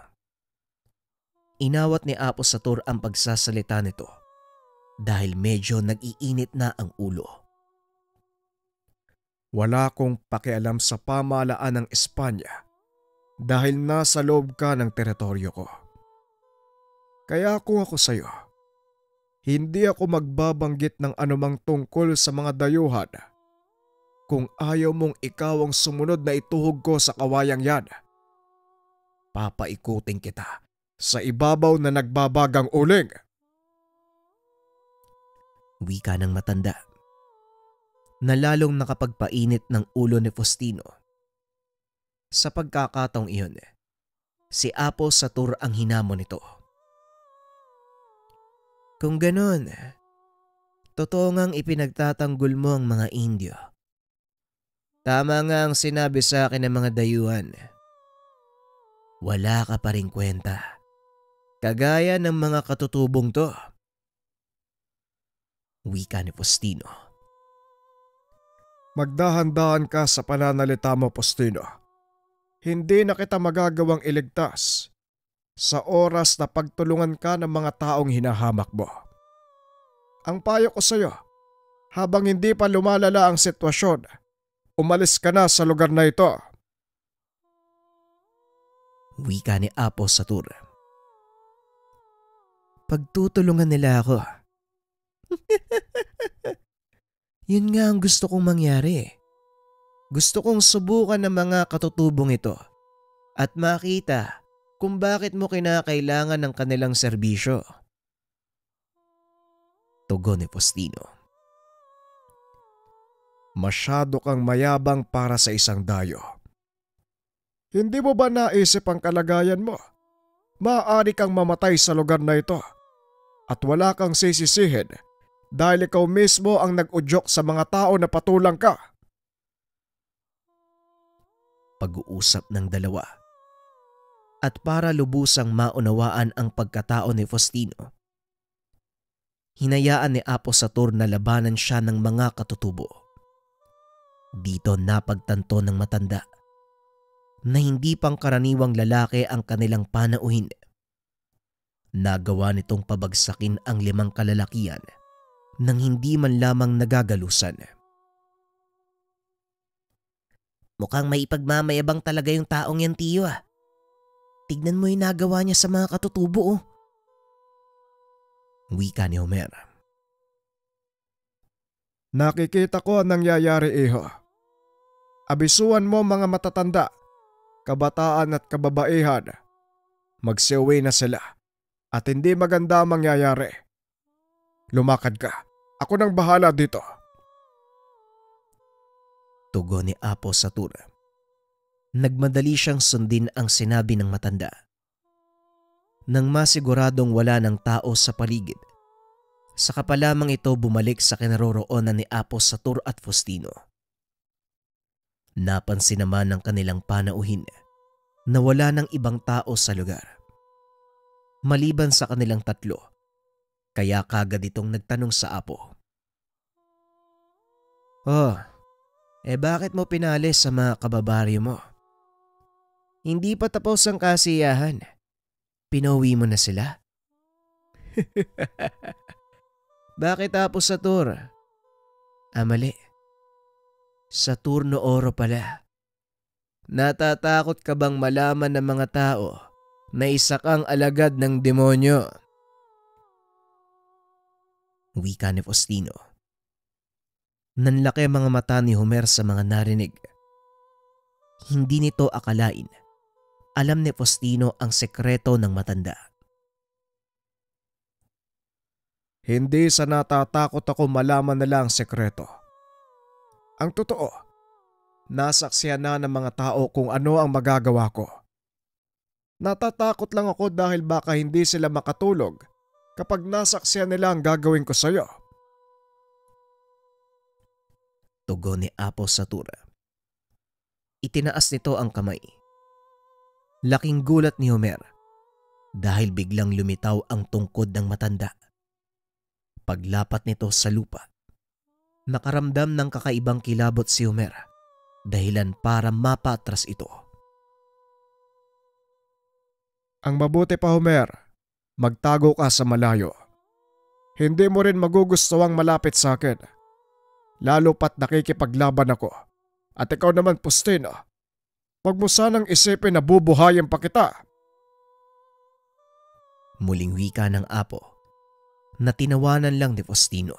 Inawat ni Apo Satur ang pagsasalita nito dahil medyo nag-iinit na ang ulo. Wala akong pakialam sa pamahalaan ng Espanya dahil nasa loob ka ng teritoryo ko. Kaya kung ako sa'yo, hindi ako magbabanggit ng anumang tungkol sa mga dayuhan. Kung ayaw mong ikaw ang sumunod na ituhog ko sa kawayang yan, papaikutin kita sa ibabaw na nagbabagang uling. Wika ng matanda na lalong nakapagpainit ng ulo ni Faustino. Sa pagkakataong iyon, si Apo-Satur ang hinamon nito. Kung ganon, totoo ngang ipinagtatanggol mo ang mga Indio. Tama nga ang sinabi sa akin ng mga dayuhan. Wala ka pa ring kwenta, kagaya ng mga katutubong to. Wika ni Faustino. Magdahan-dahan ka sa pananalita mo, Faustino. Hindi na kita magagawang iligtas sa oras na pagtulungan ka ng mga taong hinahamak mo. Ang payo ko sa iyo, habang hindi pa lumalala ang sitwasyon, umalis ka na sa lugar na ito. Wika ni Apo-Satur. Pagtutulungan nila ako. Yun nga ang gusto kong mangyari. Gusto kong subukan ng mga katutubong ito at makita kung bakit mo kinakailangan ng kanilang serbisyo. Tugon ni Faustino. Masyado kang mayabang para sa isang dayo. Hindi mo ba naisip ang kalagayan mo? Maaari kang mamatay sa lugar na ito at wala kang sisisihin dahil ikaw mismo ang nag-udyok sa mga tao na patulang ka. Pag-uusap ng dalawa. At para lubusang maunawaan ang pagkatao ni Faustino, hinayaan ni Apo-Satur na labanan siya ng mga katutubo. Dito napagtanto ng matanda na hindi pangkaraniwang lalaki ang kanilang panauhin. Nagawa nitong pabagsakin ang 5 kalalakian nang hindi man lamang nagagalusan. Mukhang may ipagmamayabang talaga yung taong yan, tiyo ah. Tignan mo yung nagawa niya sa mga katutubo oh. Wika ni Homer. Nakikita ko ang nangyayari, iho. Abisuan mo mga matatanda, kabataan at kababaihan. Magsiuwi na sila at hindi maganda ang mangyayari. Lumakad ka. Ako nang bahala dito. Tugon ni Apo-Satur. Nagmadali siyang sundin ang sinabi ng matanda. Nang masiguradong wala ng tao sa paligid, saka pa lamang ito bumalik sa kinaroroonan ni Apo-Satur at Faustino. Napansin naman ng kanilang panauhin na wala ng ibang tao sa lugar. Maliban sa kanilang tatlo, kaya kagad itong nagtanong sa Apo. Oh, bakit mo pinalis sa mga kababaryo mo? Hindi pa tapos ang kasiyahan. Pinauwi mo na sila? Bakit Apo-Satur? Mali. Sa turno oro pala. Natatakot ka bang malaman ng mga tao na isa kang alagad ng demonyo? Wika ni Faustino. Nanlaki mga mata ni Homer sa mga narinig. Hindi nito akalain. Alam ni Faustino ang sekreto ng matanda. Hindi sa natatakot ako malaman nila ang sekreto. Ang totoo, nasaksihan na ng mga tao kung ano ang magagawa ko. Natatakot lang ako dahil baka hindi sila makatulog kapag nasaksihan nila ang gagawin ko sa'yo. Tugon ni Apo-Satur. Itinaas nito ang kamay. Laking gulat ni Homer dahil biglang lumitaw ang tungkod ng matanda. Paglapat nito sa lupa, Nakaramdam ng kakaibang kilabot si Homer, dahilan para mapatras ito. Ang mabuti pa, Homer, magtago ka sa malayo. Hindi mo rin magugustuhang malapit sa akin. Lalo pat nakikipaglaban ako. At ikaw naman, Faustino, wag mo sanang isipin na bubuhayin pa kita. Muling wika ng apo na tinawanan lang ni Faustino.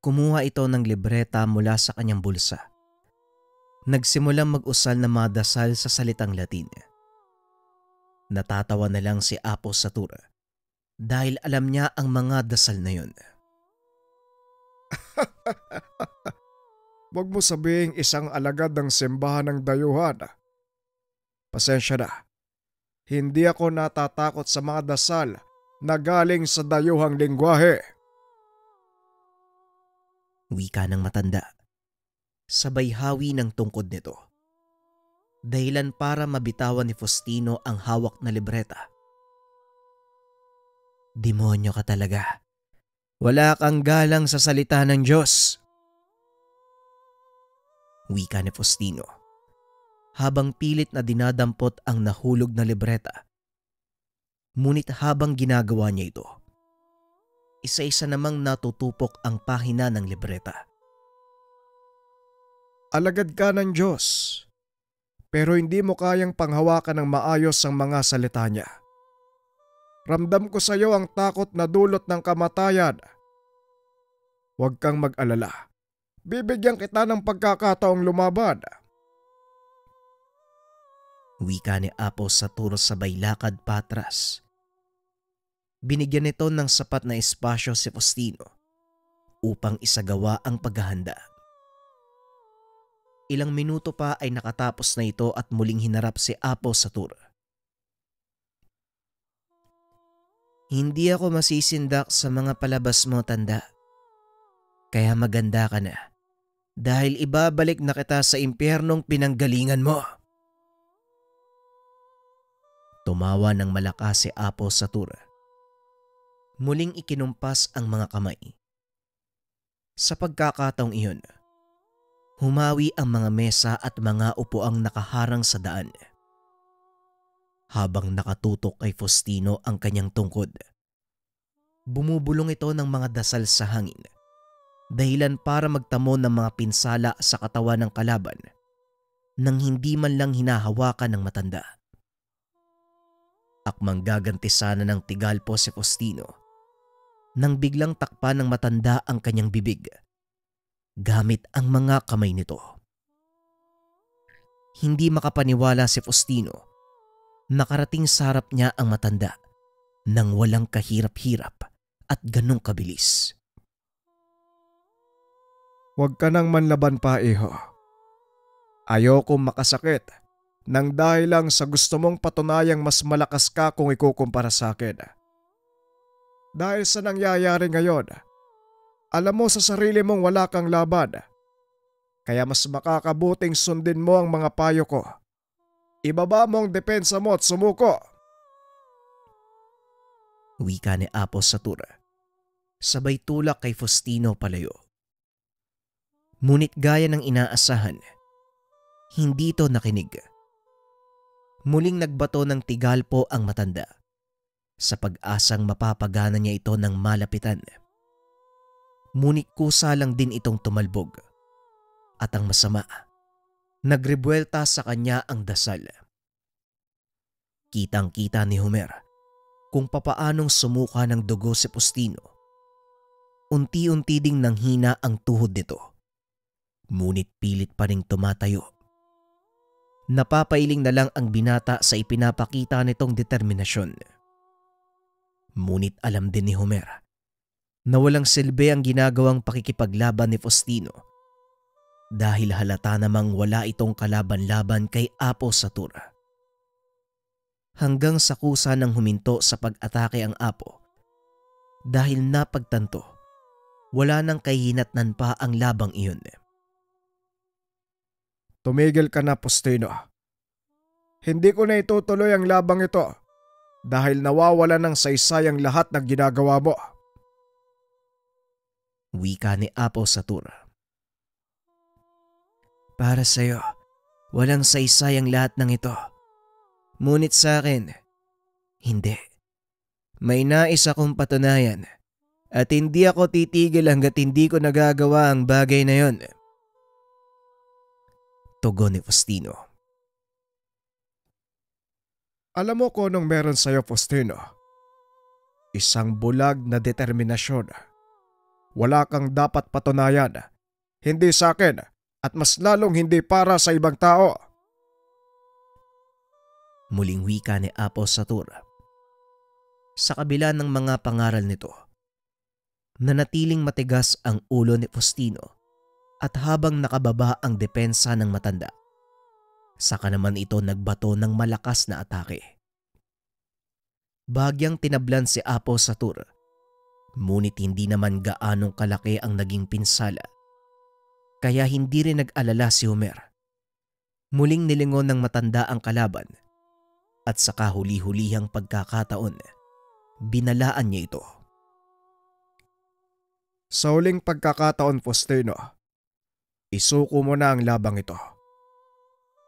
Kumuha ito ng libreta mula sa kanyang bulsa. Nagsimulang mag-usal na mga dasal sa salitang Latin. Natatawa na lang si Apo Satura dahil alam niya ang mga dasal na yun. Wag mo sabihing isang alagad ng simbahan ng dayuhan. Pasensya na. Hindi ako natatakot sa mga dasal na galing sa dayuhang lingwahe. Wika ng matanda. Sabay hawi ng tungkod nito. Dahilan para mabitawan ni Faustino ang hawak na libreta. Demonyo ka talaga. Wala kang galang sa salita ng Diyos. Wika ni Faustino habang pilit na dinadampot ang nahulog na libreta. Ngunit habang ginagawa niya ito, isa-isa namang natutupok ang pahina ng libreta. Alagad ka ng Diyos, pero hindi mo kayang panghawakan ng maayos ang mga salita niya. Ramdam ko sa iyo ang takot na dulot ng kamatayan. Huwag kang mag-alala. Bibigyan kita ng pagkakataong lumaban. Wika ni Apo Satura sabay lakad patras. Binigyan nito ng sapat na espasyo si Faustino upang isagawa ang paghahanda. Ilang minuto pa ay nakatapos na ito at muling hinarap si Apo Satura. Hindi ako masisindak sa mga palabas mo, tanda. Kaya maganda ka na dahil ibabalik na kita sa impyernong pinanggalingan mo. Tumawa ng malakas si Apo Satura. Muling ikinumpas ang mga kamay. Sa pagkakataong iyon, humawi ang mga mesa at mga upuang nakaharang sa daan. Habang nakatutok kay Faustino ang kanyang tungkod, bumubulong ito ng mga dasal sa hangin, dahilan para magtamo ng mga pinsala sa katawan ng kalaban nang hindi man lang hinahawakan ng matanda. Akmang gaganti sana ng tigalpo si Faustino nang biglang takpan ng matanda ang kanyang bibig gamit ang mga kamay nito. Hindi makapaniwala si Faustino. Nakarating sa harap niya ang matanda nang walang kahirap-hirap at ganong kabilis. Huwag ka nang manlaban pa, iho. Ayoko makasakit nang dahil lang sa gusto mong patunayang mas malakas ka kung ikukumpara sa akin. Dahil sa nangyayari ngayon, alam mo sa sarili mong wala kang laban. Kaya mas makakabuting sundin mo ang mga payo ko. Ibaba mo ang depensa mo at sumuko. Wika ni Apo Satura, sabay tulak kay Faustino palayo. Ngunit gaya ng inaasahan, hindi ito nakinig. Muling nagbato ng tigalpo ang matanda sa pag-asang mapapagana niya ito ng malapitan. Ngunit kusa lang din itong tumalbog at ang masama, nagrebuelta sa kanya ang dasal. Kitang-kita ni Homer kung papaanong sumuka ng dugo si Faustino. Unti-unti ding nanghina ang tuhod nito, ngunit pilit pa ring tumatayo. Napapailing na lang ang binata sa ipinapakita nitong determinasyon. Ngunit alam din ni Homer na walang silbi ang ginagawang pakikipaglaban ni Faustino dahil halata namang wala itong kalaban-laban kay Apo Satura. Hanggang sa kusa ng huminto sa pag-atake ang Apo dahil napagtanto wala nang kahihinatnan pa ang labang iyon. Tumigil ka na, Faustino. Hindi ko na itutuloy ang labang ito dahil nawawala ng saysay ang lahat ng ginagawa mo. Wika ni Apo Satur. Para sa'yo, walang saysay ang lahat ng ito. Ngunit sa akin, hindi. May nais akong patunayan at hindi ako titigil hanggat hindi ko nagagawa ang bagay na yon. Tugon ni Faustino. Alam mo kung anong meron sa'yo, Faustino? Isang bulag na determinasyon. Wala kang dapat patunayan. Hindi sa akin at mas lalong hindi para sa ibang tao. Muling wika ni Apo Satur. Sa kabila ng mga pangaral nito, nanatiling matigas ang ulo ni Faustino at habang nakababa ang depensa ng matanda, saka naman ito nagbato ng malakas na atake. Bagyang tinablan si Apo Satur, ngunit hindi naman gaanong kalaki ang naging pinsala, kaya hindi rin nag-alala si Homer. Muling nilingon ng matanda ang kalaban at sa kahuli-hulihang pagkakataon, binalaan niya ito. Sa huling pagkakataon, Faustino, isuko mo na ang labang ito.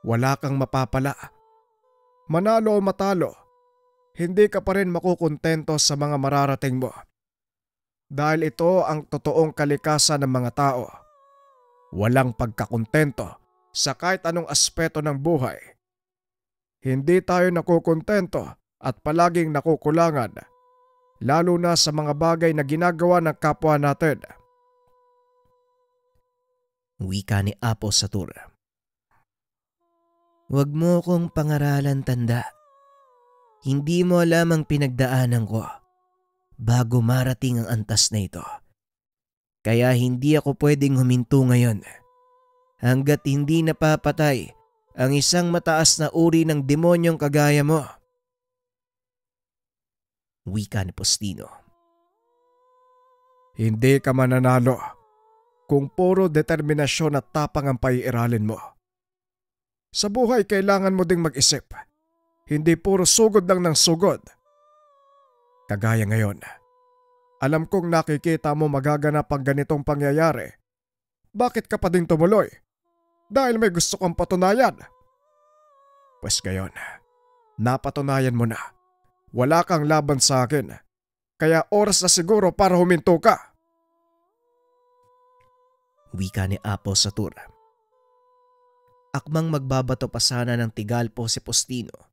Wala kang mapapala. Manalo o matalo, hindi ka pa rin makukontento sa mga mararating mo. Dahil ito ang totoong kalikasan ng mga tao. Walang pagkakontento sa kahit anong aspeto ng buhay. Hindi tayo nakukontento at palaging nakukulangan, lalo na sa mga bagay na ginagawa ng kapwa natin. Wika ni Apo Satur. Huwag mo kong pangaralan, tanda. Hindi mo alam ang pinagdaanan ko bago marating ang antas na ito. Kaya hindi ako pwedeng huminto ngayon hanggat hindi napapatay ang isang mataas na uri ng demonyong kagaya mo. Wika ni Faustino. Hindi ka mananalo kung puro determinasyon at tapang ang paiiralin mo. Sa buhay kailangan mo ding mag-isip. Hindi puro sugod lang ng sugod. Kagaya ngayon, alam kong nakikita mo magaganap ang ganitong pangyayari. Bakit ka pa din tumuloy? Dahil may gusto kang patunayan. Pues ngayon, napatunayan mo na. Wala kang laban sa akin. Kaya oras na siguro para huminto ka. Wika ni Apo Satur. Akmang magbabato pa sana ng tigalpo si Faustino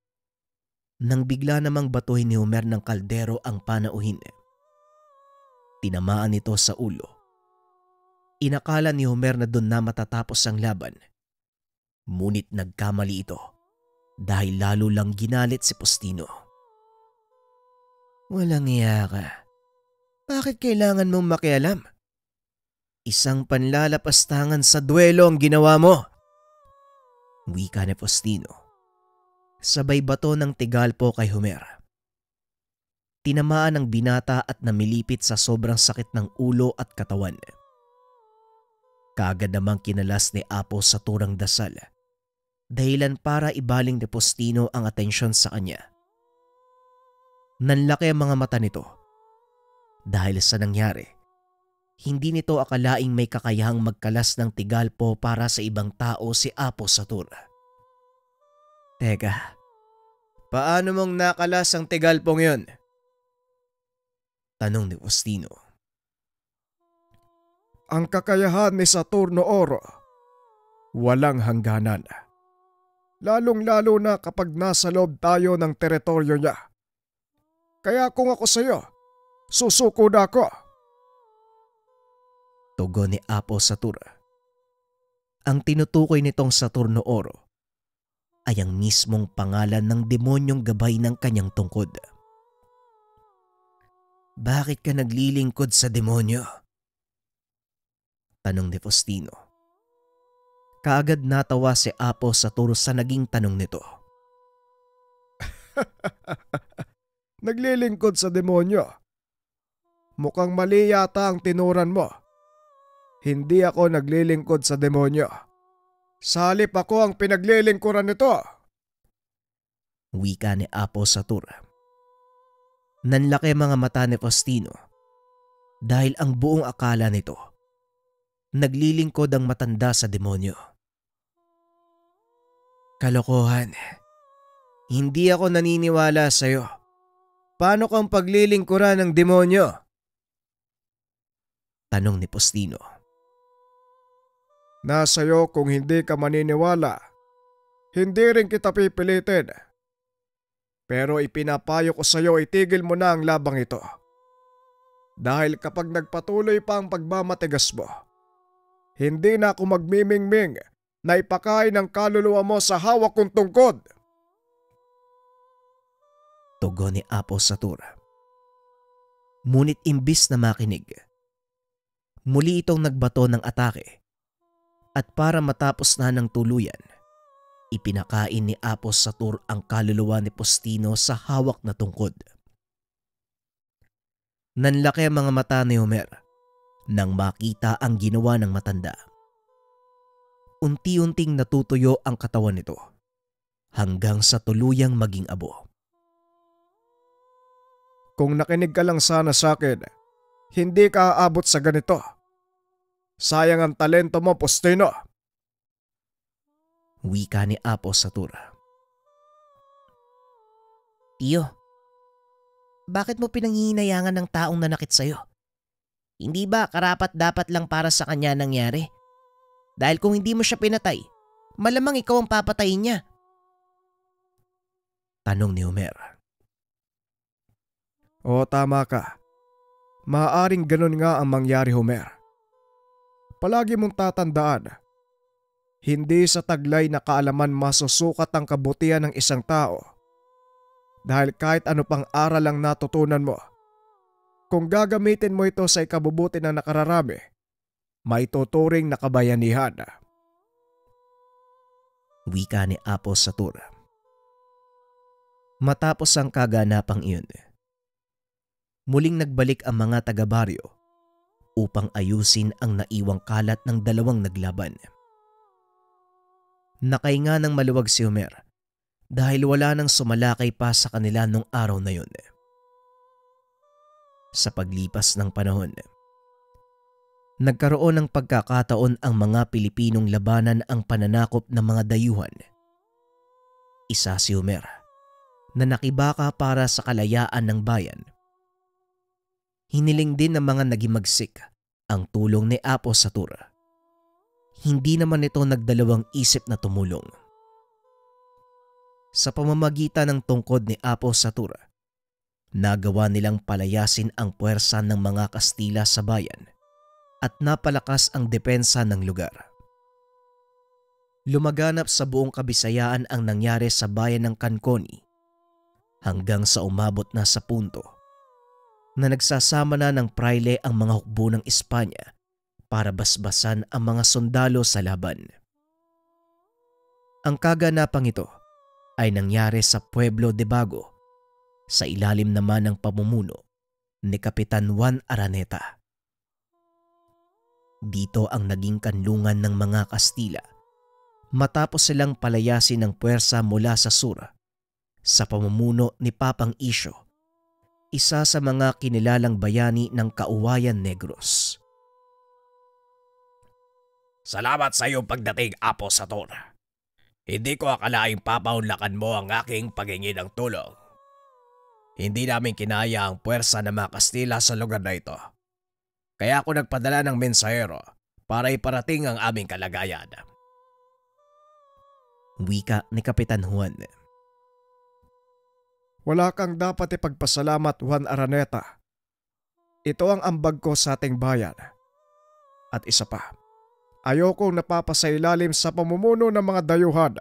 nang bigla namang batuhin ni Homer ng kaldero ang panauhin. Tinamaan ito sa ulo. Inakala ni Homer na doon na matatapos ang laban. Ngunit nagkamali ito dahil lalo lang ginalit si Faustino. Walang iya ka. Bakit kailangan mong makialam? Isang panlalapastangan sa duelo ang ginawa mo. Wika ni Faustino. Sabay bato ng tigalpo kay Homer. Tinamaan ang binata at namilipit sa sobrang sakit ng ulo at katawan. Kaagad namang kinalas ni Apo Satur ang dasal, dahilan para ibaling ni Faustino ang atensyon sa kanya. Nanlaki ang mga mata nito. Dahil sa nangyari, hindi nito akalaing may kakayahang magkalas ng tigalpo para sa ibang tao si Apo Satur. Teka, paano mong nakalas ang tigalpong yon? Tanong ni Faustino. Ang kakayahan ni Saturno Oro, walang hangganan. Lalong-lalo na kapag nasa loob tayo ng teritoryo niya. Kaya kung ako sa'yo, susuko na ako. Tugon ni Apo Satur. Ang tinutukoy nitong Saturno Oro ay ang mismong pangalan ng demonyong gabay ng kanyang tungkod. Bakit ka naglilingkod sa demonyo? Tanong ni Faustino. Kaagad natawa si Apo Satur sa naging tanong nito. Naglilingkod sa demonyo. Mukhang mali yata ang tinuran mo. Hindi ako naglilingkod sa demonyo. Sa halip ako ang pinaglilingkuran nito. Wika ni Apo Satur. Nanlaki mga mata ni Faustino dahil ang buong akala nito, naglilingkod ang matanda sa demonyo. Kalokohan. Hindi ako naniniwala sa'yo. Paano kang paglilingkuran ng demonyo? Tanong ni Postino. Nasa'yo kung hindi ka maniniwala. Hindi rin kita pipilitin. Pero ipinapayo ko sa'yo itigil mo na ang labang ito. Dahil kapag nagpatuloy pa ang pagmamatigas mo, hindi na ako magmimingming na ipakain ang kaluluwa mo sa hawak kong tungkod. Tugon ni Apo Satur. Ngunit imbis na makinig, muli itong nagbato ng atake at para matapos na ng tuluyan, ipinakain ni Apo Satur ang kaluluwa ni Postino sa hawak na tungkod. Nanlaki ang mga mata ni Homer nang makita ang ginawa ng matanda. Unti-unting natutuyo ang katawan nito hanggang sa tuluyang maging abo. Kung nakinig ka lang sana sa akin, hindi ka aabot sa ganito. Sayang ang talento mo, Postino. Wika ni Apo Satur. Tiyo, bakit mo pinanghihinayangan ng taong nanakit sa'yo? Hindi ba karapat dapat lang para sa kanya nangyari? Dahil kung hindi mo siya pinatay, malamang ikaw ang papatayin niya. Tanong ni Homer. Oo, tama ka. Maaaring ganun nga ang mangyari, Homer. Palagi mong tatandaan, hindi sa taglay na kaalaman masusukat ang kabutihan ng isang tao. Dahil kahit ano pang aral ang natutunan mo, kung gagamitin mo ito sa ikabubuti ng nakararami, maituturing na kabayanihan. Wika ni Apo Satur. Matapos ang kaganapang iyon, muling nagbalik ang mga taga-baryo upang ayusin ang naiwang kalat ng dalawang naglaban. Nakahinga ng maluwag si Homer dahil wala nang sumalakay pa sa kanila nung araw na yun. Sa paglipas ng panahon, nagkaroon ng pagkakataon ang mga Pilipinong labanan ang pananakop ng mga dayuhan. Isa si Homer na nakibaka para sa kalayaan ng bayan. Hiniling din ng mga nagimagsik ang tulong ni Apo Satur. Hindi naman ito nagdalawang isip na tumulong. Sa pamamagitan ng tungkod ni Apo Satur, nagawa nilang palayasin ang puwersa ng mga Kastila sa bayan at napalakas ang depensa ng lugar. Lumaganap sa buong Kabisayaan ang nangyari sa bayan ng Canconi hanggang sa umabot na sa punto na nagsasama na ng praile ang mga hukbo ng Espanya para basbasan ang mga sundalo sa laban. Ang kaganapang ito ay nangyari sa Pueblo de Bago sa ilalim naman ng pamumuno ni Kapitan Juan Araneta. Dito ang naging kanlungan ng mga Kastila matapos silang palayasin ng puwersa mula sa sur sa pamumuno ni Papang Isyo, isa sa mga kinilalang bayani ng Kauwayan Negros. Salamat sa iyong pagdating, Apo Satur. Hindi ko akalaing papaunlakan mo ang aking paghingi ng tulong. Hindi namin kinaya ang puwersa ng mga Kastila sa lugar na ito. Kaya ako nagpadala ng mensahero para iparating ang aming kalagayan. Wika ni Kapitan Juan. Wala kang dapat ipagpasalamat, Juan Araneta. Ito ang ambag ko sa ating bayan. At isa pa, ayokong napapasailalim sa pamumuno ng mga dayuhan.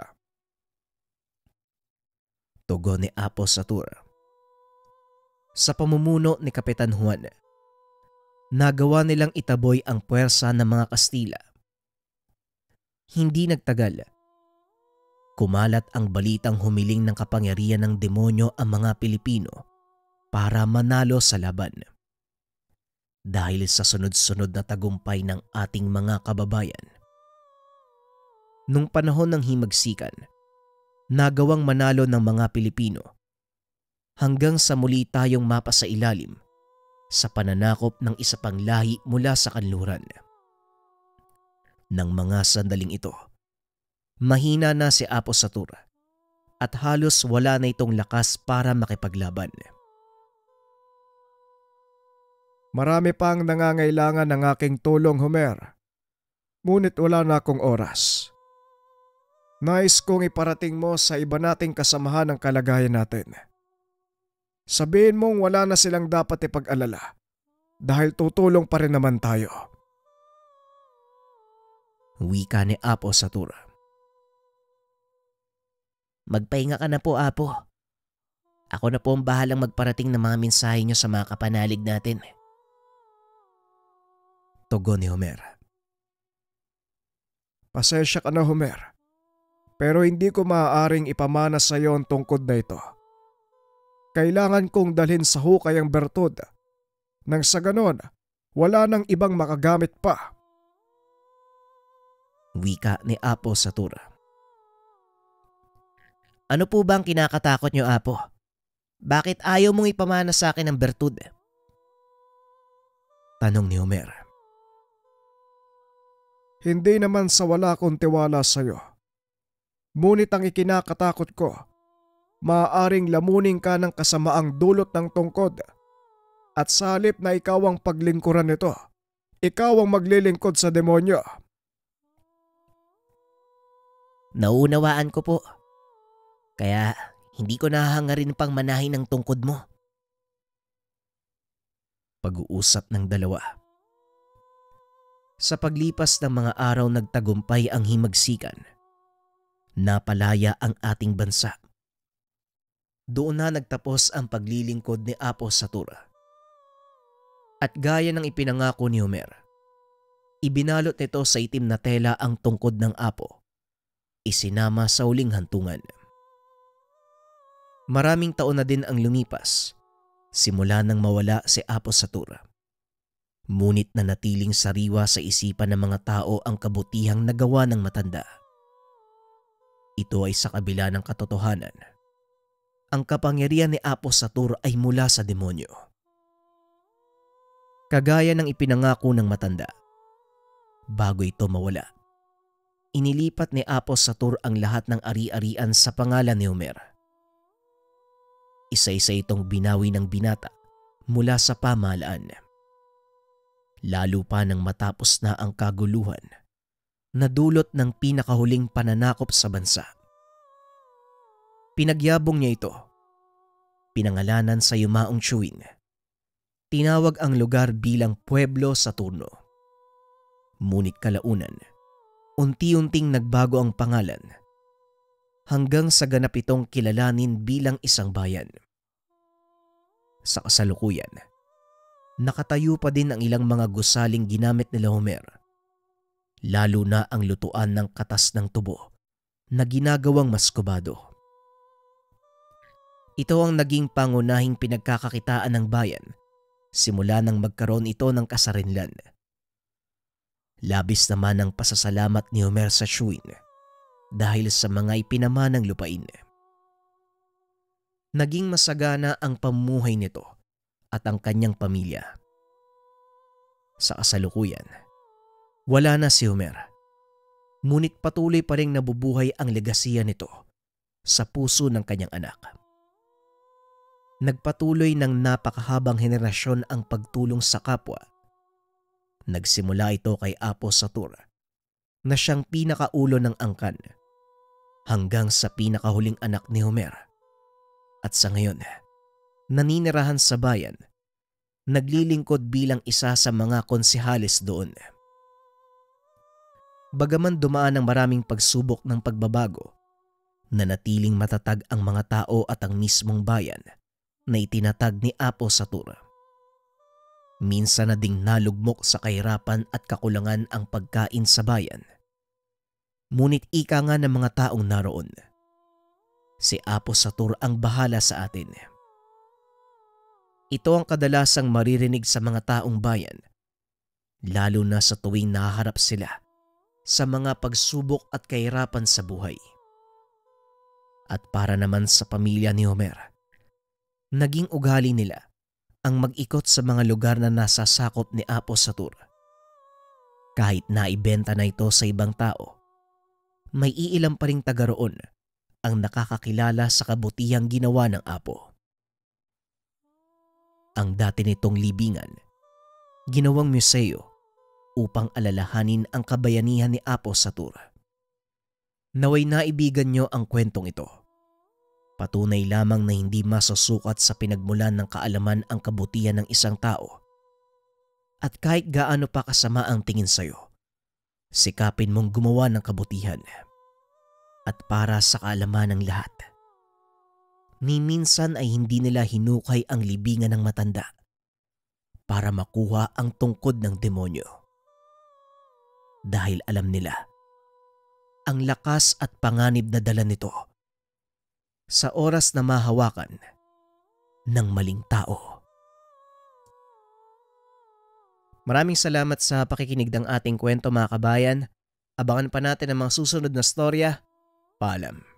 Tugon ni Apo Satur. Sa pamumuno ni Kapitan Juan, nagawa nilang itaboy ang puwersa ng mga Kastila. Hindi nagtagal, kumalat ang balitang humiling ng kapangyarihan ng demonyo ang mga Pilipino para manalo sa laban. Dahil sa sunod-sunod na tagumpay ng ating mga kababayan. Nung panahon ng himagsikan, nagawang manalo ng mga Pilipino hanggang sa muli tayong mapasailalim sa pananakop ng isa pang lahi mula sa kanluran. Nang mga sandaling ito, mahina na si Apo Satur at halos wala na itong lakas para makipaglaban. Marami pang nangangailangan ng aking tulong, Homer. Ngunit wala na akong oras. Nais kong iparating mo sa iba nating kasamahan ang kalagayan natin. Sabihin mong wala na silang dapat ipag-alala dahil tutulong pa rin naman tayo. Wika ni Apo Satur. Magpahinga ka na po, Apo. Ako na po ang bahalang magparating ng mga mensahe niyo sa mga kapanalig natin. Tugon ni Homer. Pasensya ka na, Homer. Pero hindi ko maaaring ipamana sa iyo ang tungkod na ito. Kailangan kong dalhin sa hukay ang bertud. Nang sa ganon, wala nang ibang makagamit pa. Wika ni Apo Satur. Ano po ba ang kinakatakot niyo, Apo? Bakit ayaw mong ipamana sa akin ang bertud? Tanong ni Homer. Hindi naman sa wala akong tiwala sa iyo. Ngunit ang ikinakatakot ko, maaaring lamunin ka ng kasamaang dulot ng tungkod. At sa halip na ikaw ang paglingkuran nito, ikaw ang maglilingkod sa demonyo. Naunawaan ko po. Kaya hindi ko nahangarin pang manahin ang tungkod mo. Pag-uusap ng dalawa. Sa paglipas ng mga araw nagtagumpay ang himagsikan. Napalaya ang ating bansa. Doon na nagtapos ang paglilingkod ni Apo Satur. At gaya ng ipinangako ni Homer, ibinalot nito sa itim na tela ang tungkod ng Apo. Isinama sa huling hantungan. Maraming taon na din ang lumipas simula nang mawala si Apo Satur. Ngunit nanatiling sariwa sa isipan ng mga tao ang kabutihang nagawa ng matanda. Ito ay sa kabila ng katotohanan. Ang kapangyarihan ni Apo Satur ay mula sa demonyo. Kagaya ng ipinangako ng matanda, bago ito mawala, inilipat ni Apo Satur ang lahat ng ari-arian sa pangalan ni Homer. Isa-isa itong binawi ng binata mula sa pamahalaan. Lalo pa nang matapos na ang kaguluhan na dulot ng pinakahuling pananakop sa bansa. Pinagyabong niya ito. Pinangalanan sa yumaong Chewin. Tinawag ang lugar bilang Pueblo Saturno. Ngunit kalaunan, unti-unting nagbago ang pangalan hanggang sa ganap itong kilalanin bilang isang bayan. Sa kasalukuyan, nakatayo pa din ang ilang mga gusaling ginamit nila Homer, lalo na ang lutuan ng katas ng tubo na ginagawang maskobado. Ito ang naging pangunahing pinagkakakitaan ng bayan simula nang magkaroon ito ng kasarinlan. Labis naman ang pasasalamat ni Homer sa Chewin dahil sa mga ipinamanang lupain. Naging masagana ang pamumuhay nito at ang kanyang pamilya. Sa kasalukuyan, wala na si Homer. Ngunit patuloy pa ring nabubuhay ang legasiya nito sa puso ng kanyang anak. Nagpatuloy ng napakahabang henerasyon ang pagtulong sa kapwa. Nagsimula ito kay Apo Satur na siyang pinakaulo ng angkan hanggang sa pinakahuling anak ni Homer. At sa ngayon, naninirahan sa bayan, naglilingkod bilang isa sa mga konsehales doon. Bagaman dumaan ang maraming pagsubok ng pagbabago, nanatiling matatag ang mga tao at ang mismong bayan na itinatag ni Apo Satur. Minsan na ding nalugmok sa kahirapan at kakulangan ang pagkain sa bayan. Ngunit ika nga ng mga taong naroon, si Apo Satur ang bahala sa atin. Ito ang kadalasang maririnig sa mga taong bayan, lalo na sa tuwing nahaharap sila sa mga pagsubok at kahirapan sa buhay. At para naman sa pamilya ni Homer, naging ugali nila ang mag-ikot sa mga lugar na nasasakop ni Apo Satur. Kahit naibenta na ito sa ibang tao, may iilang pa ring taga roon ang nakakakilala sa kabutihang ginawa ng Apo. Ang dati nitong libingan, ginawang museo upang alalahanin ang kabayanihan ni Apo Satur. Naway naibigan nyo ang kwentong ito. Patunay lamang na hindi masusukat sa pinagmulan ng kaalaman ang kabutihan ng isang tao. At kahit gaano pa kasama ang tingin sa'yo, sikapin mong gumawa ng kabutihan. At para sa kaalaman ng lahat, ni minsan ay hindi nila hinukay ang libingan ng matanda para makuha ang tungkod ng demonyo. Dahil alam nila ang lakas at panganib na dala nito sa oras na mahawakan ng maling tao. Maraming salamat sa pakikinig ng ating kwento mga kabayan. Abangan pa natin ang mga susunod na storya. Paalam.